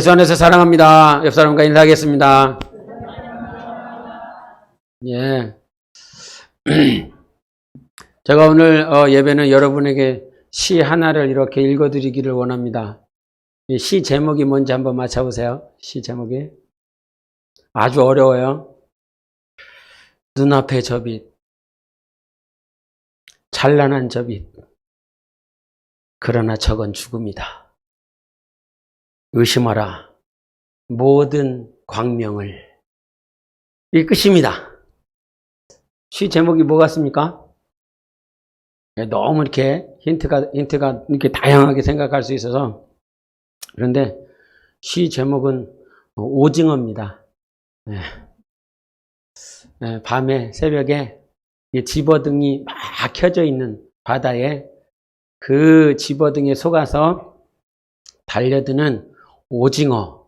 예수 안에서 사랑합니다. 옆 사람과 인사하겠습니다. 예. 제가 오늘 예배는 여러분에게 시 하나를 이렇게 읽어드리기를 원합니다. 이 시 제목이 뭔지 한번 맞춰보세요. 시 제목이 아주 어려워요. 눈앞의 저빛, 찬란한 저빛, 그러나 저건 죽음이다. 의심하라 모든 광명을. 이 끝입니다. 시 제목이 뭐 같습니까? 너무 이렇게 힌트가 이렇게 다양하게 생각할 수 있어서. 그런데 시 제목은 오징어입니다. 밤에 새벽에 집어등이 막 켜져 있는 바다에 그 집어등에 속아서 달려드는 오징어.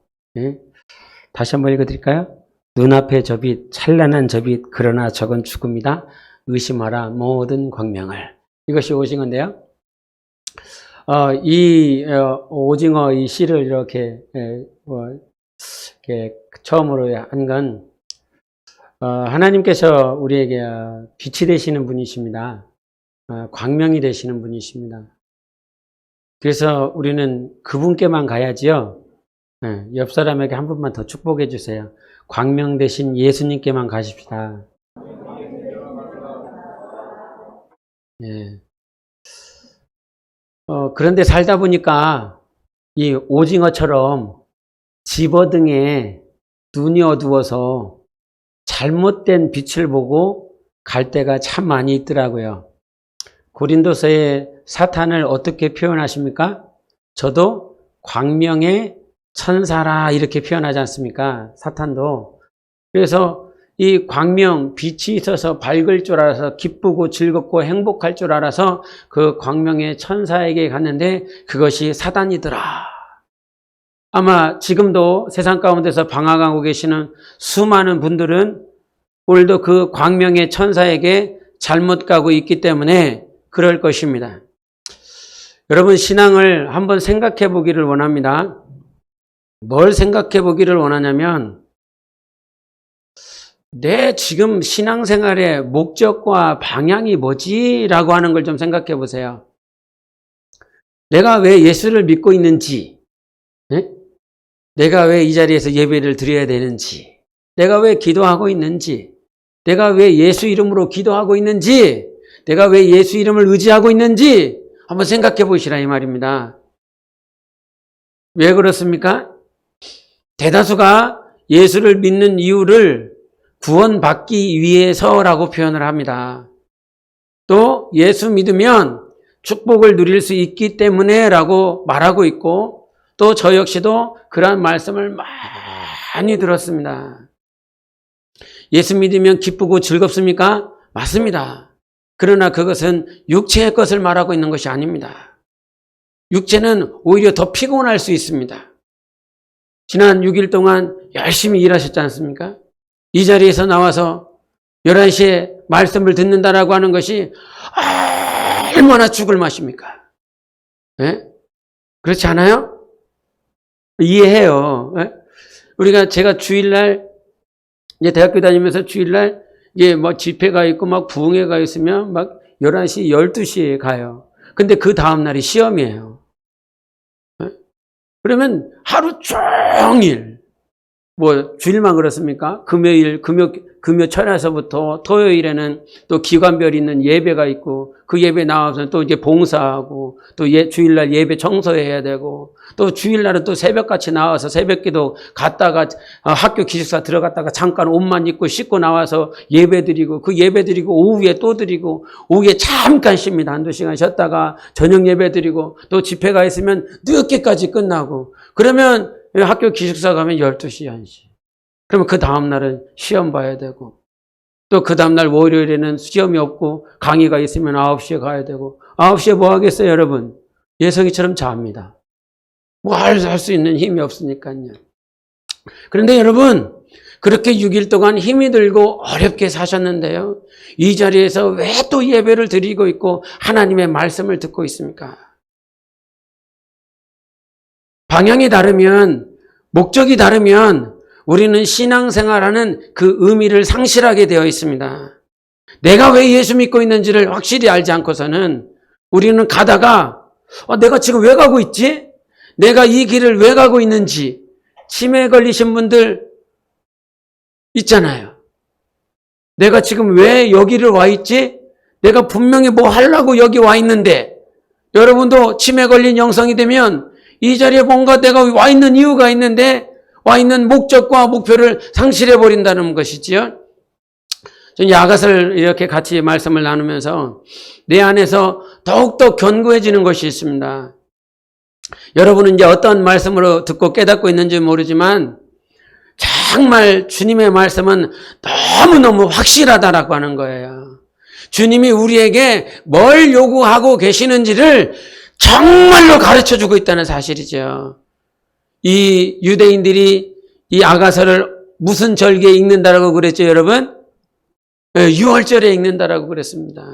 다시 한번 읽어드릴까요? 눈앞의 저빛, 찬란한 저빛, 그러나 저건 죽음이다. 의심하라 모든 광명을. 이것이 오징어인데요. 이 오징어 이 시를 이렇게 처음으로 한 건 하나님께서 우리에게 빛이 되시는 분이십니다. 광명이 되시는 분이십니다. 그래서 우리는 그분께만 가야지요. 옆 사람에게 한 분만 더 축복해 주세요. 광명 되신 예수님께만 가십시다. 예. 그런데 살다 보니까 이 오징어처럼 집어등에 눈이 어두워서 잘못된 빛을 보고 갈 때가 참 많이 있더라고요. 고린도서에 사탄을 어떻게 표현하십니까? 저도 광명의 천사라 이렇게 표현하지 않습니까? 사탄도. 그래서 이 광명, 빛이 있어서 밝을 줄 알아서 기쁘고 즐겁고 행복할 줄 알아서 그 광명의 천사에게 갔는데 그것이 사단이더라. 아마 지금도 세상 가운데서 방황하고 계시는 수많은 분들은 오늘도 그 광명의 천사에게 잘못 가고 있기 때문에 그럴 것입니다. 여러분, 신앙을 한번 생각해 보기를 원합니다. 뭘 생각해 보기를 원하냐면 내 지금 신앙생활의 목적과 방향이 뭐지? 라고 하는 걸 좀 생각해 보세요. 내가 왜 예수를 믿고 있는지, 내가 왜 이 자리에서 예배를 드려야 되는지, 내가 왜 기도하고 있는지, 내가 왜 예수 이름으로 기도하고 있는지, 내가 왜 예수 이름을 의지하고 있는지 한번 생각해 보시라 이 말입니다. 왜 그렇습니까? 대다수가 예수를 믿는 이유를 구원받기 위해서라고 표현을 합니다. 또 예수 믿으면 축복을 누릴 수 있기 때문에 라고 말하고 있고, 또 저 역시도 그러한 말씀을 많이 들었습니다. 예수 믿으면 기쁘고 즐겁습니까? 맞습니다. 그러나 그것은 육체의 것을 말하고 있는 것이 아닙니다. 육체는 오히려 더 피곤할 수 있습니다. 지난 6일 동안 열심히 일하셨지 않습니까? 이 자리에서 나와서 11시에 말씀을 듣는다라고 하는 것이 얼마나 죽을 맛입니까? 그렇지 않아요? 이해해요. 제가 주일날, 이제 대학교 다니면서 주일날, 뭐 집회가 있고 막 부흥회가 있으면 막 11시, 12시에 가요. 근데 그 다음날이 시험이에요. 그러면 하루 종일, 뭐 주일만 그렇습니까? 금요 철야서부터 토요일에는 또 기관별 있는 예배가 있고 그 예배 나와서 또 이제 봉사하고 또 주일날 예배 청소해야 되고 또 주일날은 또 새벽같이 나와서 새벽기도 갔다가 학교 기숙사 들어갔다가 잠깐 옷만 입고 씻고 나와서 예배 드리고 그 예배 드리고 오후에 또 드리고 오후에 잠깐 쉽니다. 한두 시간 쉬었다가 저녁 예배 드리고 또 집회가 있으면 늦게까지 끝나고 그러면 학교 기숙사 가면 12시, 1시. 그러면 그 다음날은 시험 봐야 되고 또 그 다음날 월요일에는 시험이 없고 강의가 있으면 9시에 가야 되고 9시에 뭐 하겠어요 여러분? 예성이처럼 잡니다. 뭐 할 수 있는 힘이 없으니까요. 그런데 여러분 그렇게 6일 동안 힘이 들고 어렵게 사셨는데요. 이 자리에서 왜 또 예배를 드리고 있고 하나님의 말씀을 듣고 있습니까? 방향이 다르면 목적이 다르면 우리는 신앙생활하는 그 의미를 상실하게 되어 있습니다. 내가 왜 예수 믿고 있는지를 확실히 알지 않고서는 우리는 가다가 내가 지금 왜 가고 있지? 내가 이 길을 왜 가고 있는지 치매에 걸리신 분들 있잖아요. 내가 지금 왜 여기를 와 있지? 내가 분명히 뭐 하려고 여기 와 있는데 여러분도 치매 걸린 영성이 되면 이 자리에 뭔가 내가 와 있는 이유가 있는데 와 있는 목적과 목표를 상실해 버린다는 것이지요. 저는 아가서를 이렇게 같이 말씀을 나누면서 내 안에서 더욱더 견고해지는 것이 있습니다. 여러분은 이제 어떤 말씀으로 듣고 깨닫고 있는지 모르지만 정말 주님의 말씀은 너무너무 확실하다라고 하는 거예요. 주님이 우리에게 뭘 요구하고 계시는지를 정말로 가르쳐주고 있다는 사실이죠. 이 유대인들이 이 아가서를 무슨 절기에 읽는다라고 그랬죠, 여러분? 6월절에 읽는다라고 그랬습니다.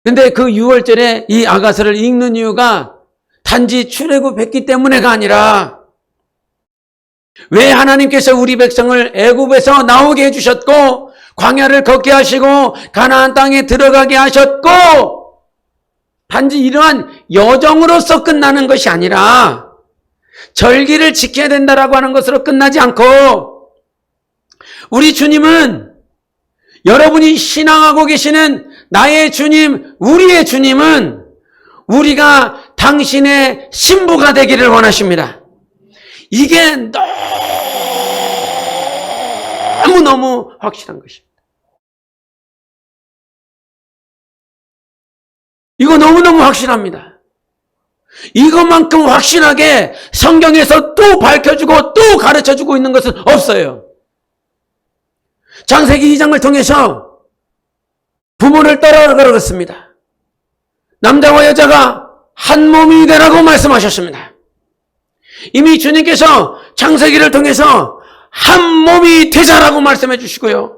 근데 그 6월절에 이 아가서를 읽는 이유가 단지 출애굽했기 때문에가 아니라 왜 하나님께서 우리 백성을 애굽에서 나오게 해주셨고 광야를 걷게 하시고 가나안 땅에 들어가게 하셨고 단지 이러한 여정으로서 끝나는 것이 아니라 절기를 지켜야 된다라고 하는 것으로 끝나지 않고 우리 주님은 여러분이 신앙하고 계시는 나의 주님, 우리의 주님은 우리가 당신의 신부가 되기를 원하십니다. 이게 너무너무 확실한 것입니다. 이거 너무너무 확실합니다. 이것만큼 확실하게 성경에서 또 밝혀주고 또 가르쳐주고 있는 것은 없어요. 창세기 2장을 통해서 부모를 따라가라고 남자와 여자가 한 몸이 되라고 말씀하셨습니다. 이미 주님께서 창세기를 통해서 한 몸이 되자라고 말씀해 주시고요.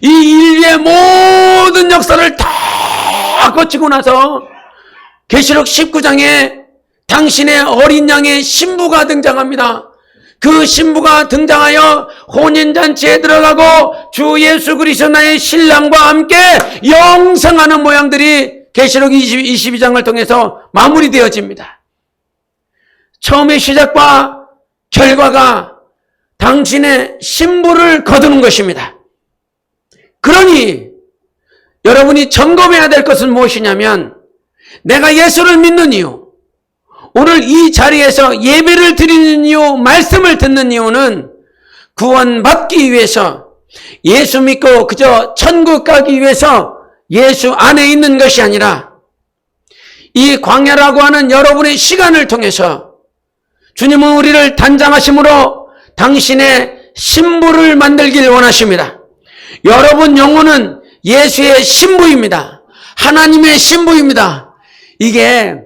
이 인류의 모든 역사를 다 거치고 나서 계시록 19장에 당신의 어린 양의 신부가 등장합니다. 그 신부가 등장하여 혼인잔치에 들어가고 주 예수 그리스도 나의 신랑과 함께 영생하는 모양들이 계시록 22장을 통해서 마무리되어집니다. 처음의 시작과 결과가 당신의 신부를 거두는 것입니다. 그러니 여러분이 점검해야 될 것은 무엇이냐면 내가 예수를 믿는 이유, 오늘 이 자리에서 예배를 드리는 이유, 말씀을 듣는 이유는 구원받기 위해서 예수 믿고 그저 천국 가기 위해서 예수 안에 있는 것이 아니라 이 광야라고 하는 여러분의 시간을 통해서 주님은 우리를 단장하심으로 당신의 신부를 만들길 원하십니다. 여러분 영혼은 예수의 신부입니다. 하나님의 신부입니다. 이게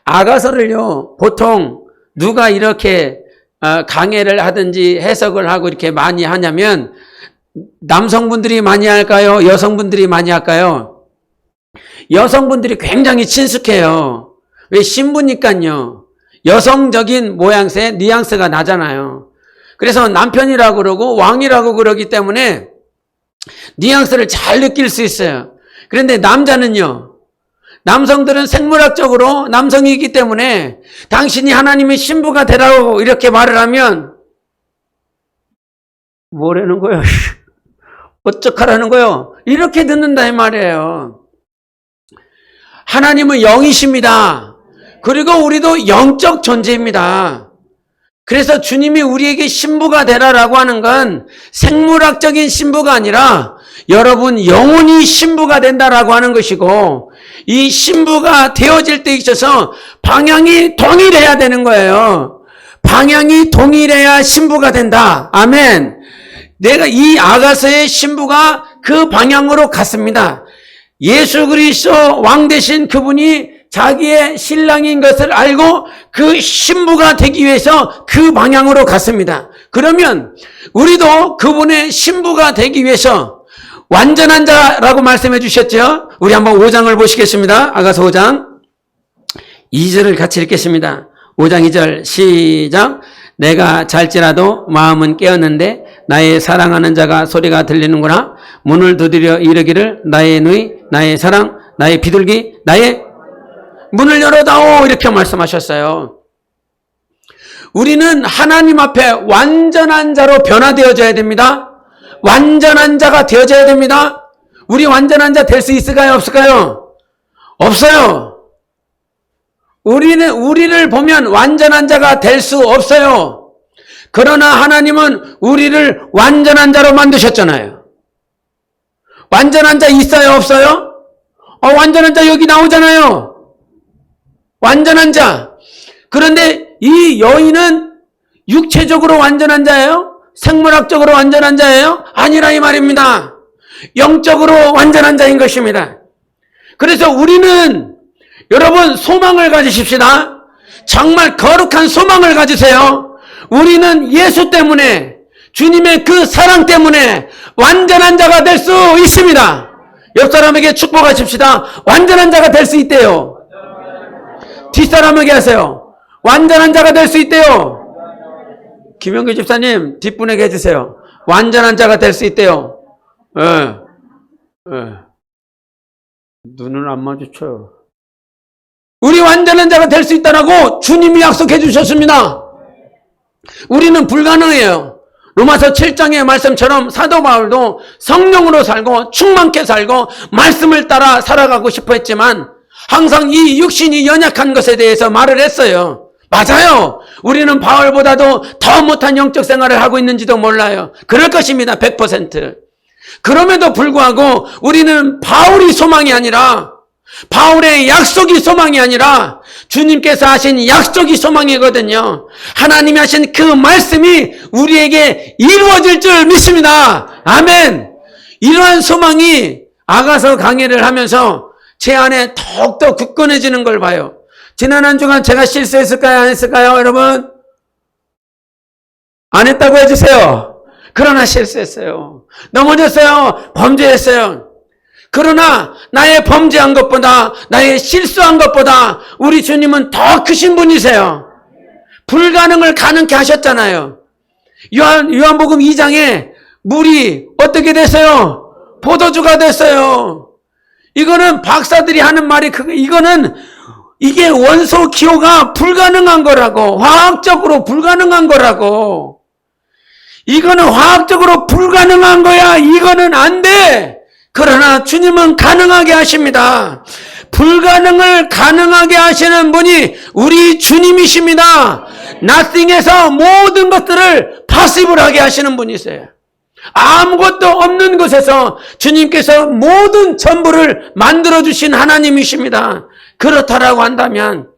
아가서를요, 보통 누가 이렇게 강해를 하든지 해석을 하고 이렇게 많이 하냐면 남성분들이 많이 할까요? 여성분들이 많이 할까요? 여성분들이 굉장히 친숙해요. 왜 신부니까요. 여성적인 모양새, 뉘앙스가 나잖아요. 그래서 남편이라고 그러고 왕이라고 그러기 때문에 뉘앙스를 잘 느낄 수 있어요. 그런데 남자는요. 남성들은 생물학적으로 남성이기 때문에 당신이 하나님의 신부가 되라고 이렇게 말을 하면 뭐라는 거예요? 어떡하라는 거예요? 이렇게 듣는다 이 말이에요. 하나님은 영이십니다. 그리고 우리도 영적 존재입니다. 그래서 주님이 우리에게 신부가 되라라고 하는 건 생물학적인 신부가 아니라 여러분 영혼이 신부가 된다라고 하는 것이고 이 신부가 되어질 때 있어서 방향이 동일해야 되는 거예요. 방향이 동일해야 신부가 된다. 아멘. 내가 이 아가서의 신부가 그 방향으로 갔습니다. 예수 그리스도 왕 되신 그분이 자기의 신랑인 것을 알고 그 신부가 되기 위해서 그 방향으로 갔습니다. 그러면 우리도 그분의 신부가 되기 위해서 완전한 자라고 말씀해 주셨죠? 우리 한번 5장을 보시겠습니다. 아가서 5장 2절을 같이 읽겠습니다. 5장 2절 시작. 내가 잘지라도 마음은 깨었는데 나의 사랑하는 자가 소리가 들리는구나. 문을 두드려 이르기를 나의 누이, 나의 사랑, 나의 비둘기, 나의 문을 열어다오. 이렇게 말씀하셨어요. 우리는 하나님 앞에 완전한 자로 변화되어져야 됩니다. 완전한 자가 되어져야 됩니다. 우리 완전한 자 될 수 있을까요? 없을까요? 없어요. 우리를 보면 완전한 자가 될 수 없어요. 그러나 하나님은 우리를 완전한 자로 만드셨잖아요. 완전한 자 있어요? 없어요? 완전한 자 여기 나오잖아요. 완전한 자. 그런데 이 여인은 육체적으로 완전한 자예요? 생물학적으로 완전한 자예요? 아니라 이 말입니다. 영적으로 완전한 자인 것입니다. 그래서 우리는 여러분 소망을 가지십시다. 정말 거룩한 소망을 가지세요. 우리는 예수 때문에, 주님의 그 사랑 때문에 완전한 자가 될 수 있습니다. 옆 사람에게 축복하십시다. 완전한 자가 될 수 있대요. 뒷사람에게 하세요. 완전한 자가 될 수 있대요. 김영규 집사님 뒷분에게 해주세요. 완전한 자가 될 수 있대요. 눈을 안 마주쳐요. 우리 완전한 자가 될 수 있다라고 주님이 약속해 주셨습니다. 우리는 불가능해요. 로마서 7장의 말씀처럼 사도 바울도 성령으로 살고 충만케 살고 말씀을 따라 살아가고 싶어 했지만 항상 이 육신이 연약한 것에 대해서 말을 했어요. 맞아요. 우리는 바울보다도 더 못한 영적 생활을 하고 있는지도 몰라요. 그럴 것입니다. 100%. 그럼에도 불구하고 우리는 바울이 소망이 아니라, 바울의 약속이 소망이 아니라 주님께서 하신 약속이 소망이거든요. 하나님이 하신 그 말씀이 우리에게 이루어질 줄 믿습니다. 아멘. 이러한 소망이 아가서 강해를 하면서 제 안에 더욱더 굳건해지는 걸 봐요. 지난 한 주간 제가 실수했을까요? 안 했을까요? 여러분? 안 했다고 해주세요. 그러나 실수했어요. 넘어졌어요. 범죄했어요. 그러나 나의 범죄한 것보다, 나의 실수한 것보다 우리 주님은 더 크신 분이세요. 불가능을 가능케 하셨잖아요. 요한복음 2장에 물이 어떻게 됐어요? 포도주가 됐어요. 이거는 박사들이 하는 말이 이게 원소 기호가 불가능한 거라고. 화학적으로 불가능한 거라고. 이거는 화학적으로 불가능한 거야. 이거는 안 돼. 그러나 주님은 가능하게 하십니다. 불가능을 가능하게 하시는 분이 우리 주님이십니다. nothing에서 모든 것들을 파시블하게 하시는 분이세요. 아무것도 없는 곳에서 주님께서 모든 전부를 만들어주신 하나님이십니다. 그렇다라고 한다면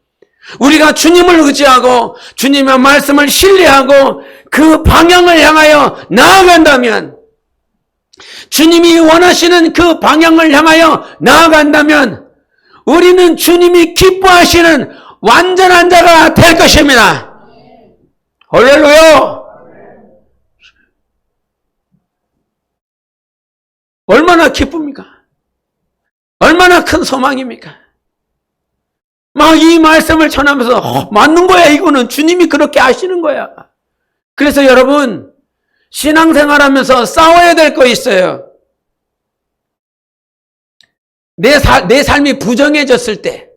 우리가 주님을 의지하고 주님의 말씀을 신뢰하고 그 방향을 향하여 나아간다면, 주님이 원하시는 그 방향을 향하여 나아간다면 우리는 주님이 기뻐하시는 완전한 자가 될 것입니다. 할렐루야. 얼마나 기쁩니까? 얼마나 큰 소망입니까? 막 이 말씀을 전하면서 맞는 거야. 이거는 주님이 그렇게 하시는 거야. 그래서 여러분, 신앙생활하면서 싸워야 될 거 있어요. 내 삶이 부정해졌을 때,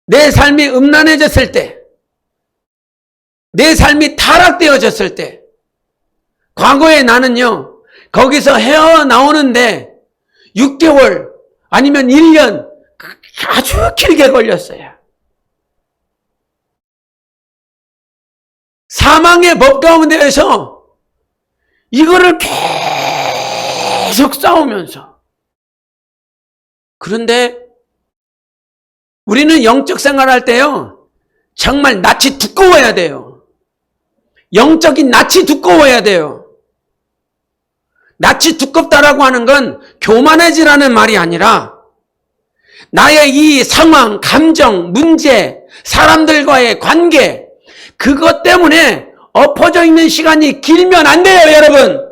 내 삶이 음란해졌을 때, 내 삶이 타락되어졌을 때, 과거에 나는요, 거기서 헤어나오는데 6개월 아니면 1년 아주 길게 걸렸어요. 사망의 법 가운데에서 이거를 계속 싸우면서. 그런데 우리는 영적 생활할 때요, 정말 낯이 두꺼워야 돼요. 영적인 낯이 두꺼워야 돼요. 낯이 두껍다라고 하는 건 교만해지라는 말이 아니라 나의 이 상황, 감정, 문제, 사람들과의 관계, 그것 때문에 엎어져 있는 시간이 길면 안 돼요, 여러분.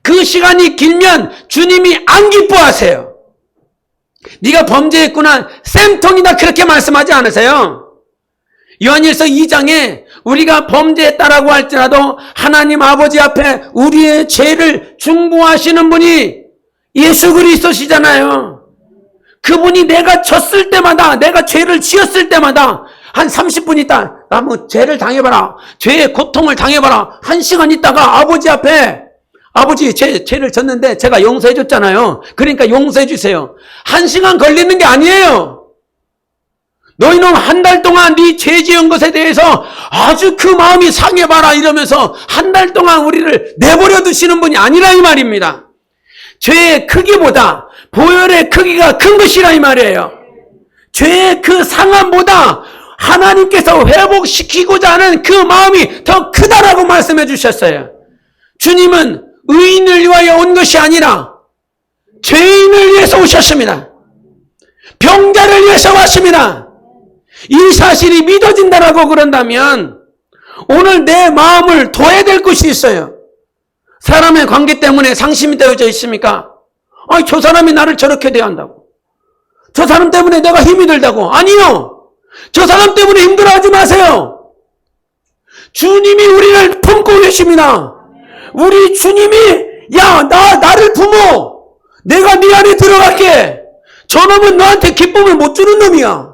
그 시간이 길면 주님이 안 기뻐하세요. 네가 범죄했구나, 쌤통이다, 그렇게 말씀하지 않으세요. 요한일서 2장에 우리가 범죄했다라고 할지라도 하나님 아버지 앞에 우리의 죄를 중보하시는 분이 예수 그리스도시잖아요. 그분이 내가 졌을 때마다, 내가 죄를 지었을 때마다 한 30분 있다, 나 뭐 죄를 당해봐라, 죄의 고통을 당해봐라. 1시간 있다가 아버지 앞에, 아버지 죄를 졌는데 제가 용서해 줬잖아요. 그러니까 용서해 주세요. 1시간 걸리는 게 아니에요. 너희는 한 달 동안 네 죄 지은 것에 대해서 아주 그 마음이 상해봐라 이러면서 한 달 동안 우리를 내버려 두시는 분이 아니라 이 말입니다. 죄의 크기보다 보혈의 크기가 큰 것이라 이 말이에요. 죄의 그 상함보다 하나님께서 회복시키고자 하는 그 마음이 더 크다라고 말씀해 주셨어요. 주님은 의인을 위하여 온 것이 아니라 죄인을 위해서 오셨습니다. 병자를 위해서 왔습니다. 이 사실이 믿어진다라고 그런다면 오늘 내 마음을 둬야 될 것이 있어요. 사람의 관계 때문에 상심이 되어져 있습니까? 아니, 저 사람이 나를 저렇게 대한다고, 저 사람 때문에 내가 힘이 들다고. 아니요, 저 사람 때문에 힘들어하지 마세요. 주님이 우리를 품고 계십니다. 우리 주님이 나를 품어, 내가 네 안에 들어갈게. 저놈은 너한테 기쁨을 못 주는 놈이야.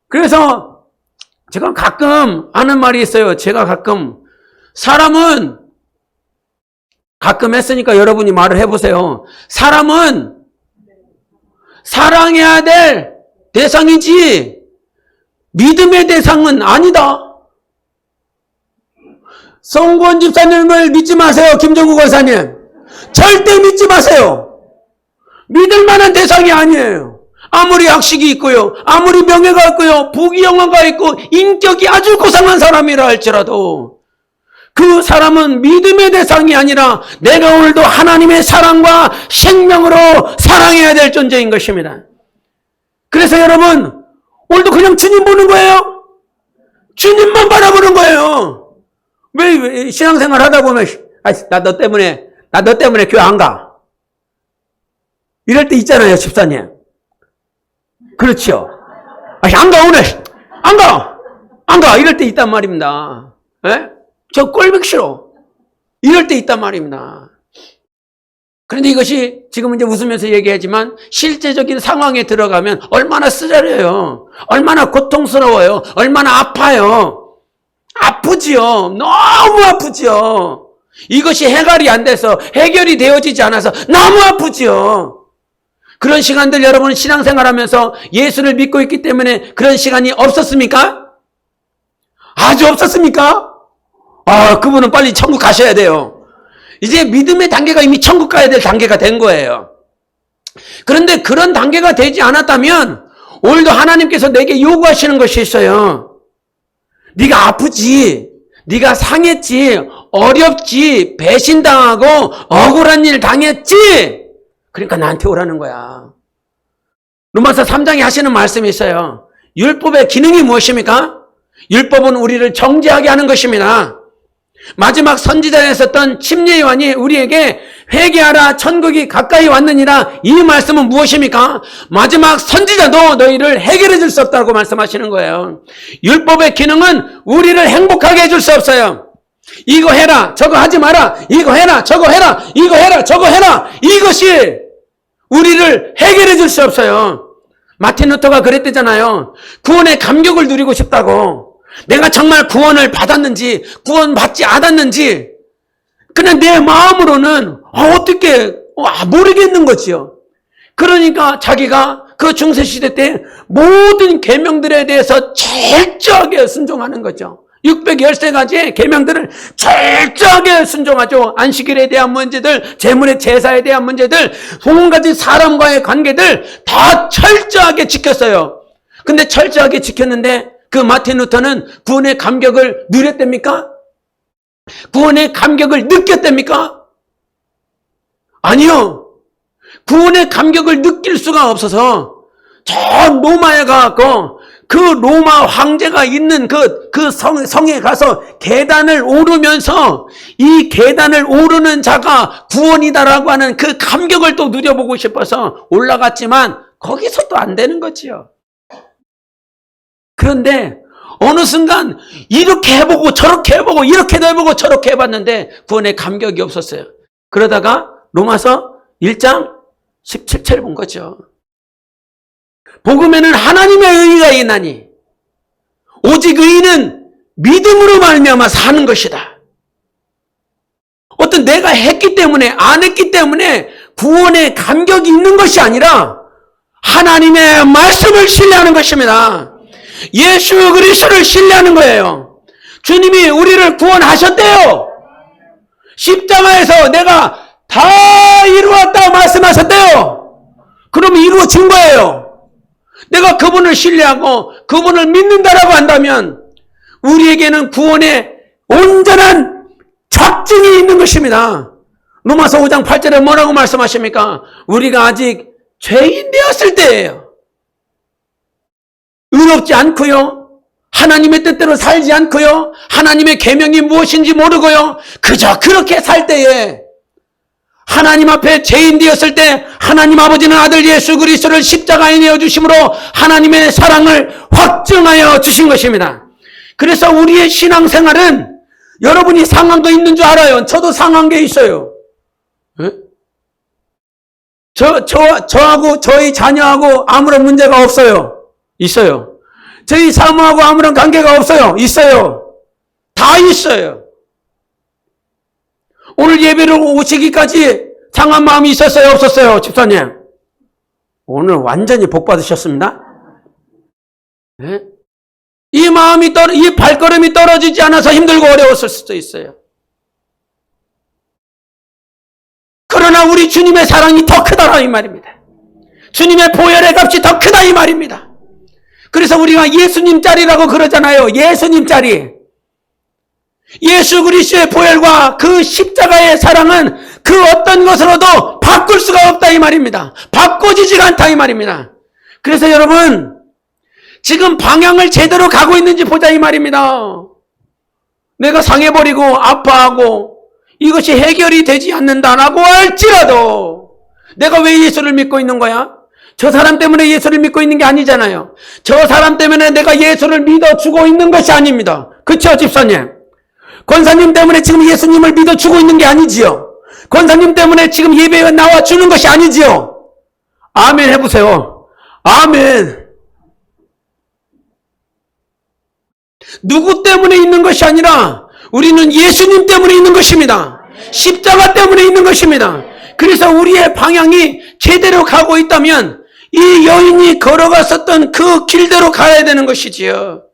그래서 제가 가끔 하는 말이 있어요. 제가 사람은 가끔 했으니까 여러분이 말을 해보세요. 사람은 사랑해야 될 대상이지 믿음의 대상은 아니다. 성권 집사님을 믿지 마세요. 김정국 권사님 절대 믿지 마세요. 믿을 만한 대상이 아니에요. 아무리 학식이 있고요, 아무리 명예가 있고요, 부귀영화가 있고 인격이 아주 고상한 사람이라 할지라도 그 사람은 믿음의 대상이 아니라 내가 오늘도 하나님의 사랑과 생명으로 사랑해야 될 존재인 것입니다. 그래서 여러분, 오늘도 그냥 주님 보는 거예요. 주님만 바라보는 거예요. 왜 신앙생활 하다 보면 나 너 때문에 교회 안 가, 이럴 때 있잖아요, 집사님. 그렇죠. 안 가, 오늘 안 가 이럴 때 있단 말입니다. 예? 저 꼴보기 싫어, 이럴 때 있단 말입니다. 그런데 이것이 지금 이제 웃으면서 얘기하지만 실제적인 상황에 들어가면 얼마나 쓰자려요, 얼마나 고통스러워요, 얼마나 아파요. 아프지요. 너무 아프지요. 이것이 해결이 안 돼서, 해결이 되어지지 않아서 너무 아프지요. 그런 시간들 여러분 신앙생활하면서 예수를 믿고 있기 때문에 그런 시간이 없었습니까? 아주 없었습니까? 그분은 빨리 천국 가셔야 돼요. 이제 믿음의 단계가 이미 천국 가야 될 단계가 된 거예요. 그런데 그런 단계가 되지 않았다면 오늘도 하나님께서 내게 요구하시는 것이 있어요. 네가 아프지, 네가 상했지, 어렵지, 배신당하고 억울한 일 당했지, 그러니까 나한테 오라는 거야. 로마서 3장에 하시는 말씀이 있어요. 율법의 기능이 무엇입니까? 율법은 우리를 정죄하게 하는 것입니다. 마지막 선지자에 썼던 침례 요한이 우리에게 회개하라, 천국이 가까이 왔느니라, 이 말씀은 무엇입니까? 마지막 선지자도 너희를 해결해 줄 수 없다고 말씀하시는 거예요. 율법의 기능은 우리를 행복하게 해줄 수 없어요. 이거 해라, 저거 하지 마라, 이거 해라, 저거 해라, 이거 해라, 저거 해라, 이것이 우리를 해결해 줄 수 없어요. 마틴 루터가 그랬대잖아요. 구원의 감격을 누리고 싶다고. 내가 정말 구원을 받았는지 구원받지 않았는지 그냥 내 마음으로는 어떻게 모르겠는 거지요. 그러니까 자기가 그 중세시대 때 모든 계명들에 대해서 철저하게 순종하는 거죠. 613가지의 계명들을 철저하게 순종하죠. 안식일에 대한 문제들, 제물의 제사에 대한 문제들, 온갖 사람과의 관계들 다 철저하게 지켰어요. 근데 철저하게 지켰는데 그 마틴 루터는 구원의 감격을 누렸답니까? 구원의 감격을 느꼈답니까? 아니요. 구원의 감격을 느낄 수가 없어서 저 로마에 가서 그 로마 황제가 있는 그 성에 가서 계단을 오르면서 이 계단을 오르는 자가 구원이다라고 하는 그 감격을 또 누려보고 싶어서 올라갔지만 거기서 또 안 되는 거지요. 그런데 어느 순간 이렇게 해보고 저렇게 해보고 이렇게도 해보고 저렇게 해봤는데 구원의 감격이 없었어요. 그러다가 로마서 1장 17절 본 거죠. 복음에는 하나님의 의의가 있나니 오직 의인은 믿음으로 말미암아 사는 것이다. 어떤 내가 했기 때문에 안 했기 때문에 구원의 감격이 있는 것이 아니라 하나님의 말씀을 신뢰하는 것입니다. 예수 그리스도를 신뢰하는 거예요. 주님이 우리를 구원하셨대요. 십자가에서 내가 다 이루었다고 말씀하셨대요. 그러면 이루어진 거예요. 내가 그분을 신뢰하고 그분을 믿는다라고 한다면 우리에게는 구원의 온전한 확증이 있는 것입니다. 로마서 5장 8절에 뭐라고 말씀하십니까? 우리가 아직 죄인 되었을 때예요. 의롭지 않고요. 하나님의 뜻대로 살지 않고요. 하나님의 계명이 무엇인지 모르고요. 그저 그렇게 살 때에 하나님 앞에 죄인 되었을 때 하나님 아버지는 아들 예수 그리스도를 십자가에 내어주심으로 하나님의 사랑을 확증하여 주신 것입니다. 그래서 우리의 신앙생활은 여러분이 상한 거 있는 줄 알아요. 저도 상한 게 있어요. 네? 저하고 저희 자녀하고 아무런 문제가 없어요. 있어요. 저희 사모하고 아무런 관계가 없어요. 있어요. 다 있어요. 오늘 예배를 오시기까지 상한 마음이 있었어요? 없었어요? 집사님. 오늘 완전히 복 받으셨습니다. 네? 이 발걸음이 떨어지지 않아서 힘들고 어려웠을 수도 있어요. 그러나 우리 주님의 사랑이 더 크다라 이 말입니다. 주님의 보혈의 값이 더 크다 이 말입니다. 그래서 우리가 예수님 짤이라고 그러잖아요. 예수님 짤이. 예수 그리스도의 보혈과 그 십자가의 사랑은 그 어떤 것으로도 바꿀 수가 없다 이 말입니다. 바꿔지지가 않다 이 말입니다. 그래서 여러분 지금 방향을 제대로 가고 있는지 보자 이 말입니다. 내가 상해버리고 아파하고 이것이 해결이 되지 않는다라고 할지라도 내가 왜 예수를 믿고 있는 거야? 저 사람 때문에 예수를 믿고 있는 게 아니잖아요. 저 사람 때문에 내가 예수를 믿어주고 있는 것이 아닙니다. 그렇죠 집사님? 권사님 때문에 지금 예수님을 믿어주고 있는 게 아니지요. 권사님 때문에 지금 예배에 나와주는 것이 아니지요. 아멘 해보세요. 아멘. 누구 때문에 있는 것이 아니라 우리는 예수님 때문에 있는 것입니다. 십자가 때문에 있는 것입니다. 그래서 우리의 방향이 제대로 가고 있다면 이 여인이 걸어갔었던 그 길대로 가야 되는 것이지요.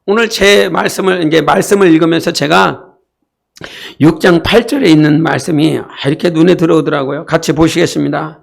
오늘 제 말씀을 읽으면서 제가 6장 8절에 있는 말씀이 이렇게 눈에 들어오더라고요. 같이 보시겠습니다.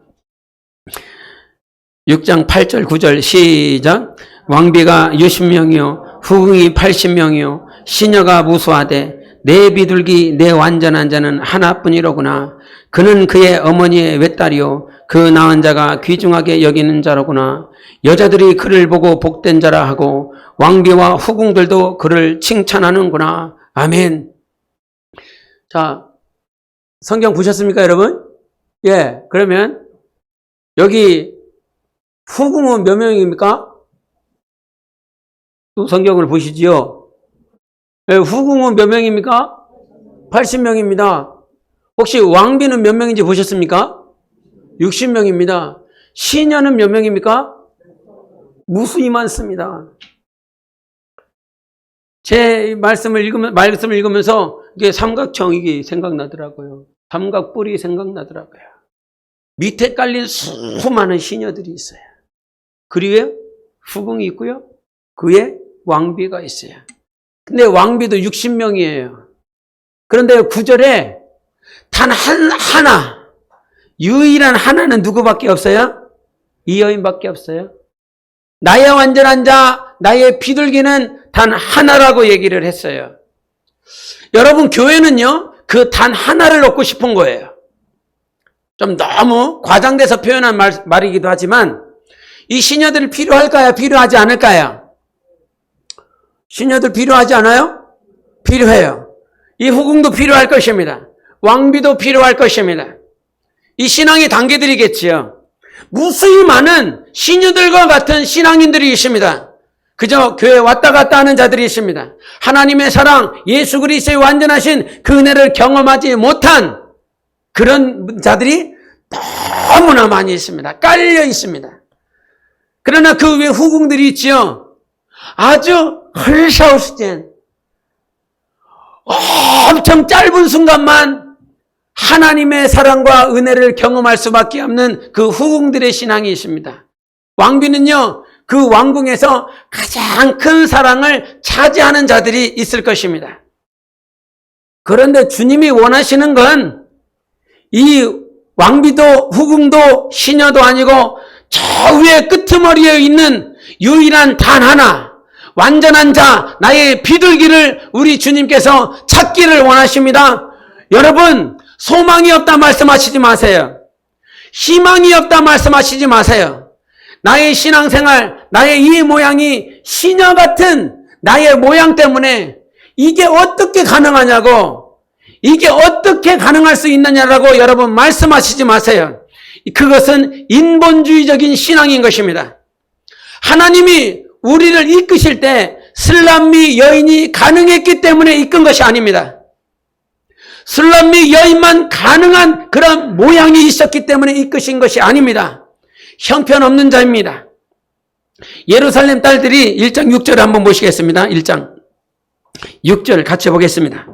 6장 8절 9절 시작. 왕비가 60명이요 후궁이 80명이요 시녀가 무수하되 내 비둘기 내 완전한 자는 하나뿐이로구나. 그는 그의 어머니의 외딸이요 그 낳은 자가 귀중하게 여기는 자로구나. 여자들이 그를 보고 복된 자라 하고 왕비와 후궁들도 그를 칭찬하는구나. 아멘. 자, 성경 보셨습니까 여러분? 예, 그러면 여기 후궁은 몇 명입니까? 또 성경을 보시지요. 예, 후궁은 몇 명입니까? 80명입니다. 혹시 왕비는 몇 명인지 보셨습니까? 60명입니다. 시녀는 몇 명입니까? 무수히 많습니다. 제 말씀을 읽으면서 이게 삼각형 이게 생각나더라고요. 삼각뿔이 생각나더라고요. 밑에 깔린 수많은 시녀들이 있어요. 그 위에 후궁이 있고요. 그 위에 왕비가 있어요. 근데 왕비도 60명이에요. 그런데 9절에 단 하나, 유일한 하나는 누구밖에 없어요? 이 여인밖에 없어요. 나의 완전한 자, 나의 비둘기는 단 하나라고 얘기를 했어요. 여러분 교회는요, 그 단 하나를 얻고 싶은 거예요. 좀 너무 과장돼서 표현한 말이기도 하지만 이 시녀들 필요할까요? 필요하지 않을까요? 시녀들 필요하지 않아요? 필요해요. 이 후궁도 필요할 것입니다. 왕비도 필요할 것입니다. 이 신앙의 단계들이겠지요. 무수히 많은 시녀들과 같은 신앙인들이 있습니다. 그저 교회 왔다 갔다 하는 자들이 있습니다. 하나님의 사랑, 예수 그리스도의 완전하신 그 은혜를 경험하지 못한 그런 자들이 너무나 많이 있습니다. 깔려 있습니다. 그러나 그 외 후궁들이 있지요. 아주 헐샤우스젠 엄청 짧은 순간만 하나님의 사랑과 은혜를 경험할 수밖에 없는 그 후궁들의 신앙이 있습니다. 왕비는요, 그 왕궁에서 가장 큰 사랑을 차지하는 자들이 있을 것입니다. 그런데 주님이 원하시는 건 이 왕비도 후궁도 시녀도 아니고 저 위에 끄트머리에 있는 유일한 단 하나, 완전한 자, 나의 비둘기를 우리 주님께서 찾기를 원하십니다. 여러분, 소망이 없다 말씀하시지 마세요. 희망이 없다 말씀하시지 마세요. 나의 신앙생활, 나의 이 모양이 시녀 같은 나의 모양 때문에 이게 어떻게 가능하냐고, 이게 어떻게 가능할 수 있느냐라고 여러분 말씀하시지 마세요. 그것은 인본주의적인 신앙인 것입니다. 하나님이 우리를 이끄실 때 슬람미 여인이 가능했기 때문에 이끈 것이 아닙니다. 슬람미 여인만 가능한 그런 모양이 있었기 때문에 이끄신 것이 아닙니다. 형편없는 자입니다. 예루살렘 딸들이 1장 6절을 한번 보시겠습니다. 1장 6절 같이 보겠습니다.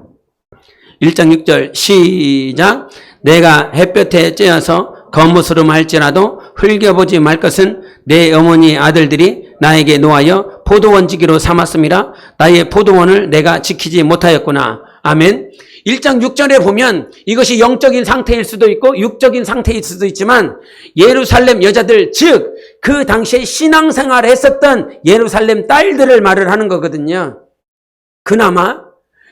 1장 6절 시작. 내가 햇볕에 쬐어서 거무스름할지라도 흘겨보지 말 것은 내 어머니 아들들이 나에게 노하여 포도원지기로 삼았음이라. 나의 포도원을 내가 지키지 못하였구나. 아멘. 1장 6절에 보면 이것이 영적인 상태일 수도 있고 육적인 상태일 수도 있지만 예루살렘 여자들, 즉 그 당시에 신앙생활을 했었던 예루살렘 딸들을 말을 하는 거거든요. 그나마.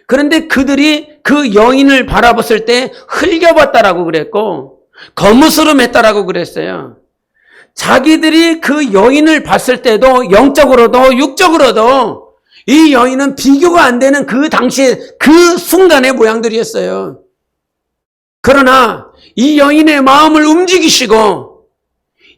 그런데 그들이 그 여인을 바라봤을 때 흘겨봤다라고 그랬고 거무스름했다라고 그랬어요. 자기들이 그 여인을 봤을 때도 영적으로도 육적으로도 이 여인은 비교가 안 되는 그 당시에 그 순간의 모양들이었어요. 그러나 이 여인의 마음을 움직이시고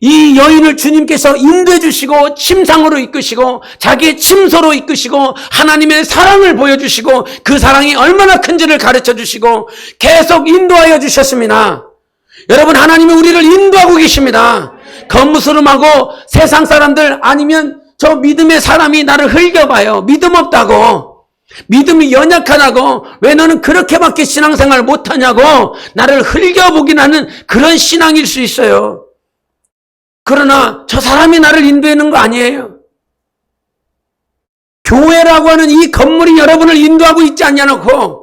이 여인을 주님께서 인도해 주시고 침상으로 이끄시고 자기의 침소로 이끄시고 하나님의 사랑을 보여주시고 그 사랑이 얼마나 큰지를 가르쳐 주시고 계속 인도하여 주셨습니다. 여러분, 하나님이 우리를 인도하고 계십니다. 겉무스름하고 세상 사람들 아니면 저 믿음의 사람이 나를 흘겨봐요. 믿음 없다고, 믿음이 연약하다고, 왜 너는 그렇게밖에 신앙생활 못하냐고 나를 흘겨보긴 하는 그런 신앙일 수 있어요. 그러나 저 사람이 나를 인도하는 거 아니에요. 교회라고 하는 이 건물이 여러분을 인도하고 있지 않냐놓고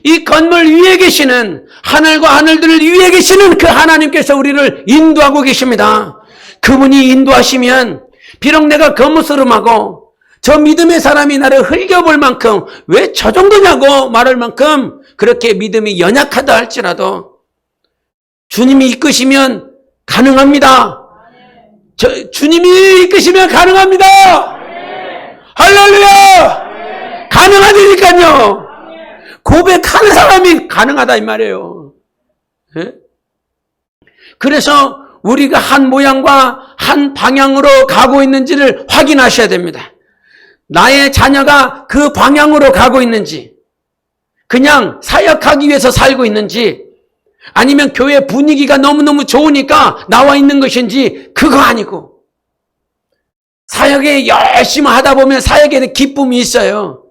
이 건물 위에 계시는, 하늘과 하늘들을 위에 계시는 그 하나님께서 우리를 인도하고 계십니다. 그분이 인도하시면 비록 내가 거무스름하고 저 믿음의 사람이 나를 흘겨볼 만큼 왜 저 정도냐고 말할 만큼 그렇게 믿음이 연약하다 할지라도 주님이 이끄시면 가능합니다. 주님이 이끄시면 가능합니다. 할렐루야! 가능하다니까요. 고백하는 사람이 가능하다 이 말이에요. 네? 그래서 우리가 한 모양과 한 방향으로 가고 있는지를 확인하셔야 됩니다. 나의 자녀가 그 방향으로 가고 있는지, 그냥 사역하기 위해서 살고 있는지, 아니면 교회 분위기가 너무너무 좋으니까 나와 있는 것인지, 그거 아니고 사역에 열심히 하다 보면 사역에 기쁨이 있어요.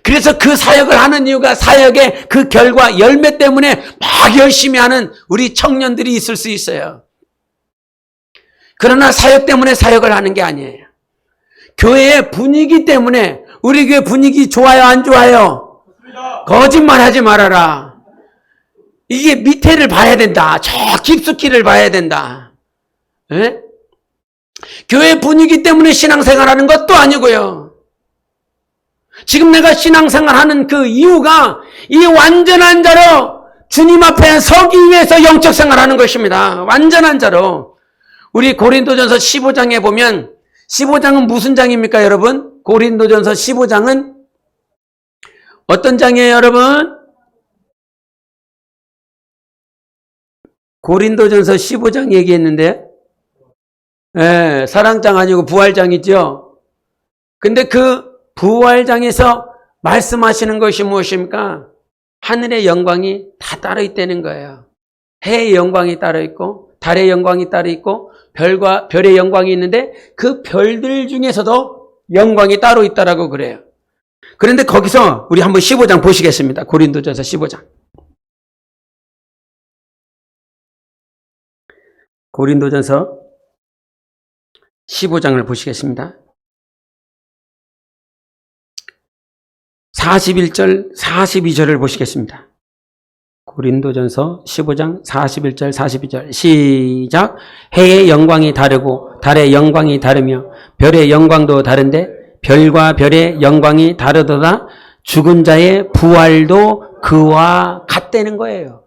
그래서 그 사역을 하는 이유가 사역의 그 결과 열매 때문에 막 열심히 하는 우리 청년들이 있을 수 있어요. 그러나 사역 때문에 사역을 하는 게 아니에요. 교회의 분위기 때문에. 우리 교회 분위기 좋아요 안 좋아요? 거짓말하지 말아라. 이게 밑에를 봐야 된다. 저 깊숙이를 봐야 된다. 에? 교회 분위기 때문에 신앙생활하는 것도 아니고요. 지금 내가 신앙생활하는 그 이유가 이 완전한 자로 주님 앞에 서기 위해서 영적 생활하는 것입니다. 완전한 자로. 우리 고린도전서 15장에 보면, 15장은 무슨 장입니까 여러분? 고린도전서 15장은 어떤 장이에요 여러분? 고린도전서 15장 얘기했는데, 예, 사랑장 아니고 부활장 있죠? 근데 그 부활장에서 말씀하시는 것이 무엇입니까? 하늘의 영광이 다 따로 있다는 거예요. 해의 영광이 따로 있고 달의 영광이 따로 있고 별의 영광이 있는데 그 별들 중에서도 영광이 따로 있다라고 그래요. 그런데 거기서 우리 한번 15장 보시겠습니다. 고린도전서 15장. 고린도전서 15장을 보시겠습니다. 41절, 42절을 보시겠습니다. 고린도전서 15장 41절, 42절 시작. 해의 영광이 다르고 달의 영광이 다르며 별의 영광도 다른데 별과 별의 영광이 다르도다. 죽은 자의 부활도 그와 같다는 거예요.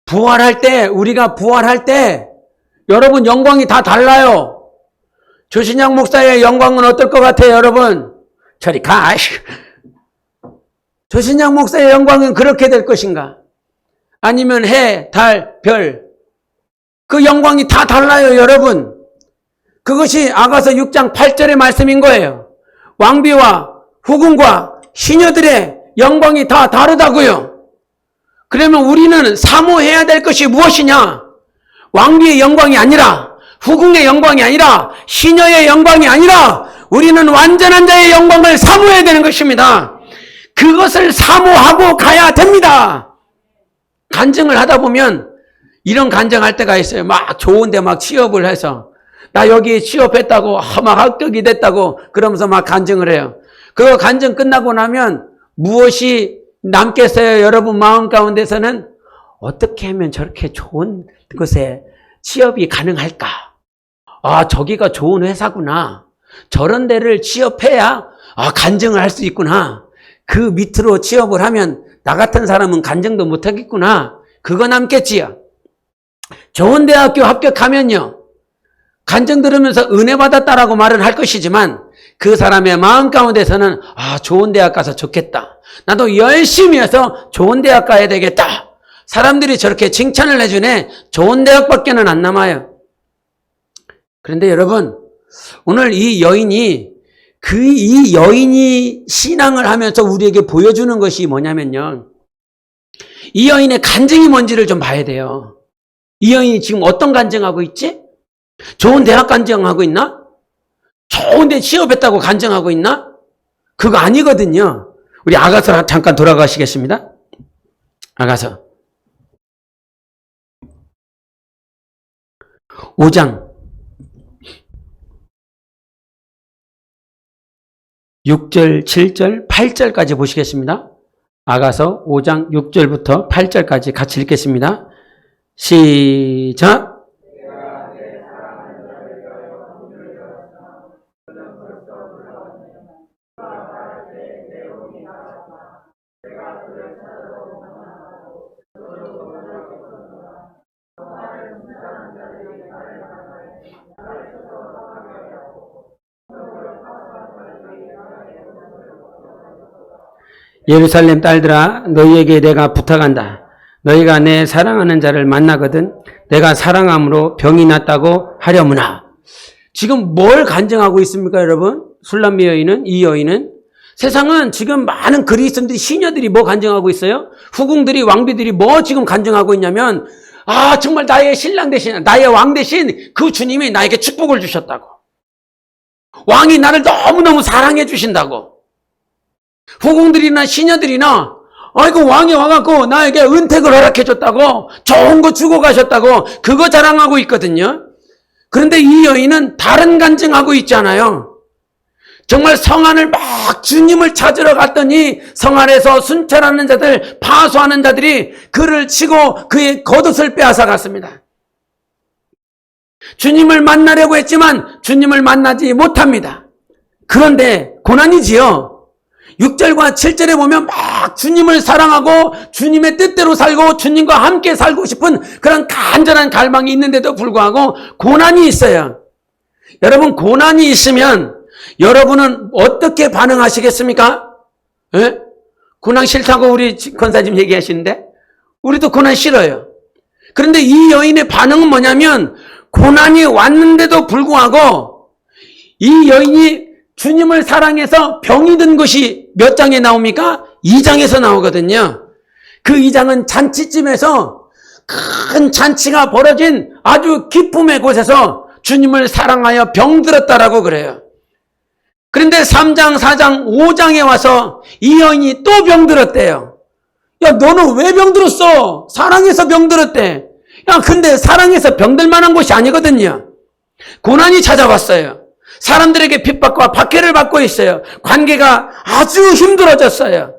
부활할 때, 우리가 부활할 때 여러분 영광이 다 달라요. 조신양 목사의 영광은 어떨 것 같아요, 여러분? 저리 가. 조신양 목사의 영광은 그렇게 될 것인가? 아니면 해, 달, 별. 그 영광이 다 달라요, 여러분. 그것이 아가서 6장 8절의 말씀인 거예요. 왕비와 후궁과 시녀들의 영광이 다 다르다고요. 그러면 우리는 사모해야 될 것이 무엇이냐? 왕비의 영광이 아니라, 후궁의 영광이 아니라, 시녀의 영광이 아니라 우리는 완전한 자의 영광을 사모해야 되는 것입니다. 그것을 사모하고 가야 됩니다. 간증을 하다 보면 이런 간증할 때가 있어요. 막 좋은데 막 취업을 해서 나 여기 취업했다고 막 합격이 됐다고 그러면서 막 간증을 해요. 그거 간증 끝나고 나면 무엇이 남겠어요? 여러분 마음 가운데서는 어떻게 하면 저렇게 좋은 곳에 취업이 가능할까? 아, 저기가 좋은 회사구나. 저런 데를 취업해야 간증을 할 수 있구나. 그 밑으로 취업을 하면 나 같은 사람은 간증도 못하겠구나. 그거 남겠지요. 좋은 대학교 합격하면요. 간증 들으면서 은혜 받았다라고 말은 할 것이지만 그 사람의 마음 가운데서는 좋은 대학 가서 좋겠다. 나도 열심히 해서 좋은 대학 가야 되겠다. 사람들이 저렇게 칭찬을 해주네. 좋은 대학밖에는 안 남아요. 그런데 여러분, 오늘 이 여인이 신앙을 하면서 우리에게 보여주는 것이 뭐냐면요. 이 여인의 간증이 뭔지를 좀 봐야 돼요. 이 여인이 지금 어떤 간증하고 있지? 좋은 대학 간증하고 있나? 좋은 데 취업했다고 간증하고 있나? 그거 아니거든요. 우리 아가서 잠깐 돌아가시겠습니다. 아가서 5장 6절, 7절, 8절까지 보시겠습니다. 아가서 5장 6절부터 8절까지 같이 읽겠습니다. 시작. 예루살렘 딸들아, 너희에게 내가 부탁한다. 너희가 내 사랑하는 자를 만나거든 내가 사랑함으로 병이 났다고 하려무나. 지금 뭘 간증하고 있습니까, 여러분? 술람미 여인은, 이 여인은 세상은 지금 많은 그리스도인들이, 시녀들이 뭐 간증하고 있어요? 후궁들이, 왕비들이 뭐 지금 간증하고 있냐면 정말 나의 신랑 대신, 나의 왕 대신 그 주님이 나에게 축복을 주셨다고. 왕이 나를 너무너무 사랑해 주신다고. 후궁들이나 시녀들이나 아이고 왕이 와갖고 나에게 은택을 허락해줬다고, 좋은 거 주고 가셨다고 그거 자랑하고 있거든요. 그런데 이 여인은 다른 간증하고 있잖아요. 정말 성안을 막 주님을 찾으러 갔더니 성 안에서 순찰하는 자들, 파수하는 자들이 그를 치고 그의 겉옷을 빼앗아 갔습니다. 주님을 만나려고 했지만 주님을 만나지 못합니다. 그런데 고난이지요. 6절과 7절에 보면 막 주님을 사랑하고 주님의 뜻대로 살고 주님과 함께 살고 싶은 그런 간절한 갈망이 있는데도 불구하고 고난이 있어요. 여러분, 고난이 있으면 여러분은 어떻게 반응하시겠습니까? 예? 고난 싫다고 우리 권사님 얘기하시는데 우리도 고난 싫어요. 그런데 이 여인의 반응은 뭐냐면 고난이 왔는데도 불구하고 이 여인이 주님을 사랑해서 병이 든 것이 몇 장에 나옵니까? 2장에서 나오거든요. 그 2장은 잔치집에서 큰 잔치가 벌어진 아주 기쁨의 곳에서 주님을 사랑하여 병들었다라고 그래요. 그런데 3장, 4장, 5장에 와서 이 여인이 또 병들었대요. 야, 너는 왜 병들었어? 사랑해서 병들었대. 야, 근데 사랑해서 병들 만한 곳이 아니거든요. 고난이 찾아왔어요. 사람들에게 핍박과 박해를 받고 있어요. 관계가 아주 힘들어졌어요.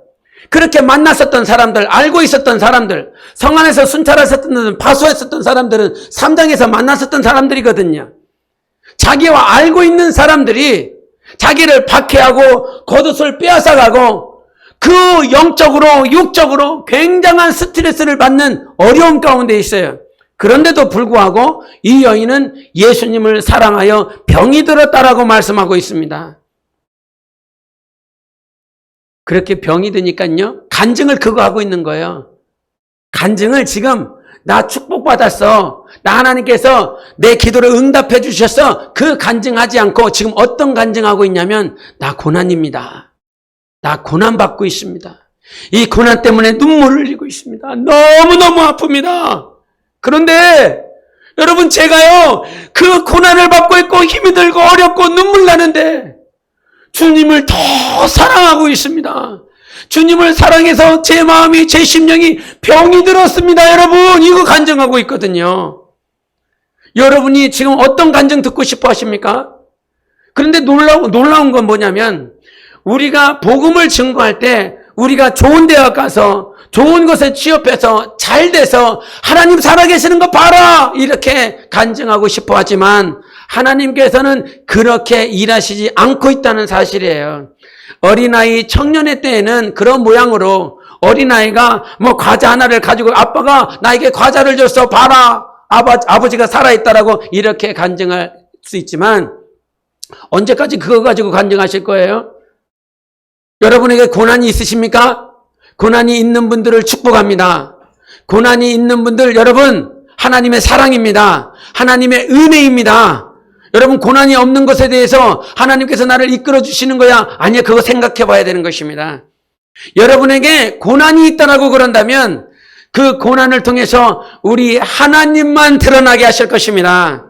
그렇게 만났었던 사람들, 알고 있었던 사람들, 성 안에서 순찰했었던, 파수했었던 사람들은 3장에서 만났었던 사람들이거든요. 자기와 알고 있는 사람들이 자기를 박해하고 겉옷을 빼앗아가고 그 영적으로, 육적으로 굉장한 스트레스를 받는 어려움 가운데 있어요. 그런데도 불구하고 이 여인은 예수님을 사랑하여 병이 들었다라고 말씀하고 있습니다. 그렇게 병이 드니까요, 간증을 그거 하고 있는 거예요. 간증을 지금 나 축복받았어. 나 하나님께서 내 기도를 응답해 주셔서 그 간증하지 않고 지금 어떤 간증하고 있냐면 나 고난입니다. 나 고난받고 있습니다. 이 고난 때문에 눈물을 흘리고 있습니다. 너무너무 아픕니다. 그런데 여러분 제가요 그 고난을 받고 있고 힘이 들고 어렵고 눈물 나는데 주님을 더 사랑하고 있습니다. 주님을 사랑해서 제 마음이 제 심령이 병이 들었습니다. 여러분 이거 간증하고 있거든요. 여러분이 지금 어떤 간증 듣고 싶어 하십니까? 그런데 놀라운 건 뭐냐면 우리가 복음을 증거할 때 우리가 좋은 대학 가서 좋은 곳에 취업해서 잘 돼서 하나님 살아계시는 거 봐라 이렇게 간증하고 싶어 하지만 하나님께서는 그렇게 일하시지 않고 있다는 사실이에요. 어린아이 청년의 때에는 그런 모양으로 어린아이가 뭐 과자 하나를 가지고 아빠가 나에게 과자를 줬어 봐라 아버지가 살아있다라고 이렇게 간증할 수 있지만 언제까지 그거 가지고 간증하실 거예요? 여러분에게 고난이 있으십니까? 고난이 있는 분들을 축복합니다. 고난이 있는 분들 여러분 하나님의 사랑입니다. 하나님의 은혜입니다. 여러분 고난이 없는 것에 대해서 하나님께서 나를 이끌어 주시는 거야? 아니요, 그거 생각해 봐야 되는 것입니다. 여러분에게 고난이 있다라고 그런다면 그 고난을 통해서 우리 하나님만 드러나게 하실 것입니다.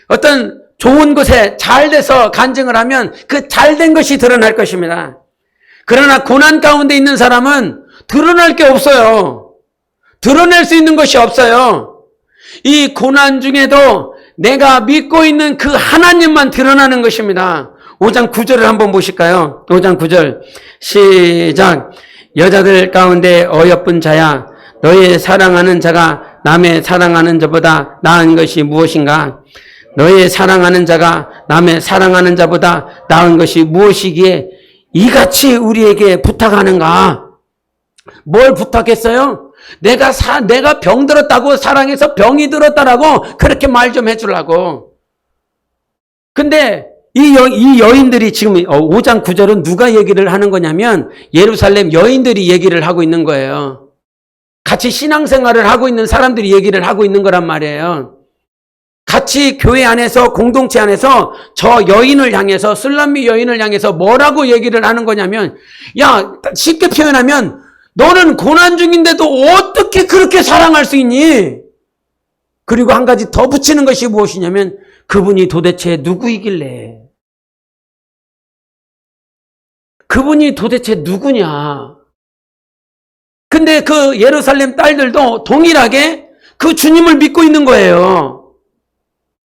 어떤 좋은 곳에 잘 돼서 간증을 하면 그 잘된 것이 드러날 것입니다. 그러나 고난 가운데 있는 사람은 드러날 게 없어요. 드러낼 수 있는 것이 없어요. 이 고난 중에도 내가 믿고 있는 그 하나님만 드러나는 것입니다. 5장 9절을 한번 보실까요? 5장 9절 시작. 여자들 가운데 어여쁜 자야 너의 사랑하는 자가 남의 사랑하는 자보다 나은 것이 무엇인가? 너의 사랑하는 자가 남의 사랑하는 자보다 나은 것이 무엇이기에 이같이 우리에게 부탁하는가? 뭘 부탁했어요? 내가 병들었다고 사랑해서 병이 들었다라고 그렇게 말 좀 해주려고. 근데 이 여인들이 지금 5장 9절은 누가 얘기를 하는 거냐면 예루살렘 여인들이 얘기를 하고 있는 거예요. 같이 신앙생활을 하고 있는 사람들이 얘기를 하고 있는 거란 말이에요. 같이 교회 안에서 공동체 안에서 저 여인을 향해서 술람미 여인을 향해서 뭐라고 얘기를 하는 거냐면 야 쉽게 표현하면 너는 고난 중인데도 어떻게 그렇게 사랑할 수 있니? 그리고 한 가지 더 붙이는 것이 무엇이냐면 그분이 도대체 누구이길래? 그분이 도대체 누구냐? 근데 그 예루살렘 딸들도 동일하게 그 주님을 믿고 있는 거예요.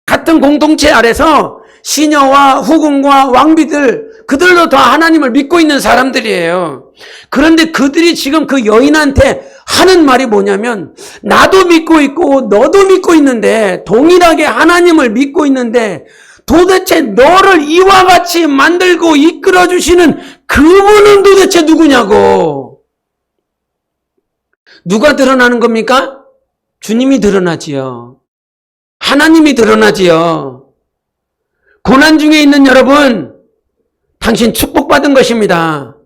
같은 공동체 아래서 시녀와 후궁과 왕비들 그들도 다 하나님을 믿고 있는 사람들이에요. 그런데 그들이 지금 그 여인한테 하는 말이 뭐냐면 나도 믿고 있고 너도 믿고 있는데 동일하게 하나님을 믿고 있는데 도대체 너를 이와 같이 만들고 이끌어 주시는 그분은 도대체 누구냐고. 누가 드러나는 겁니까? 주님이 드러나지요. 하나님이 드러나지요. 고난 중에 있는 여러분, 당신 축복받은 것입니다.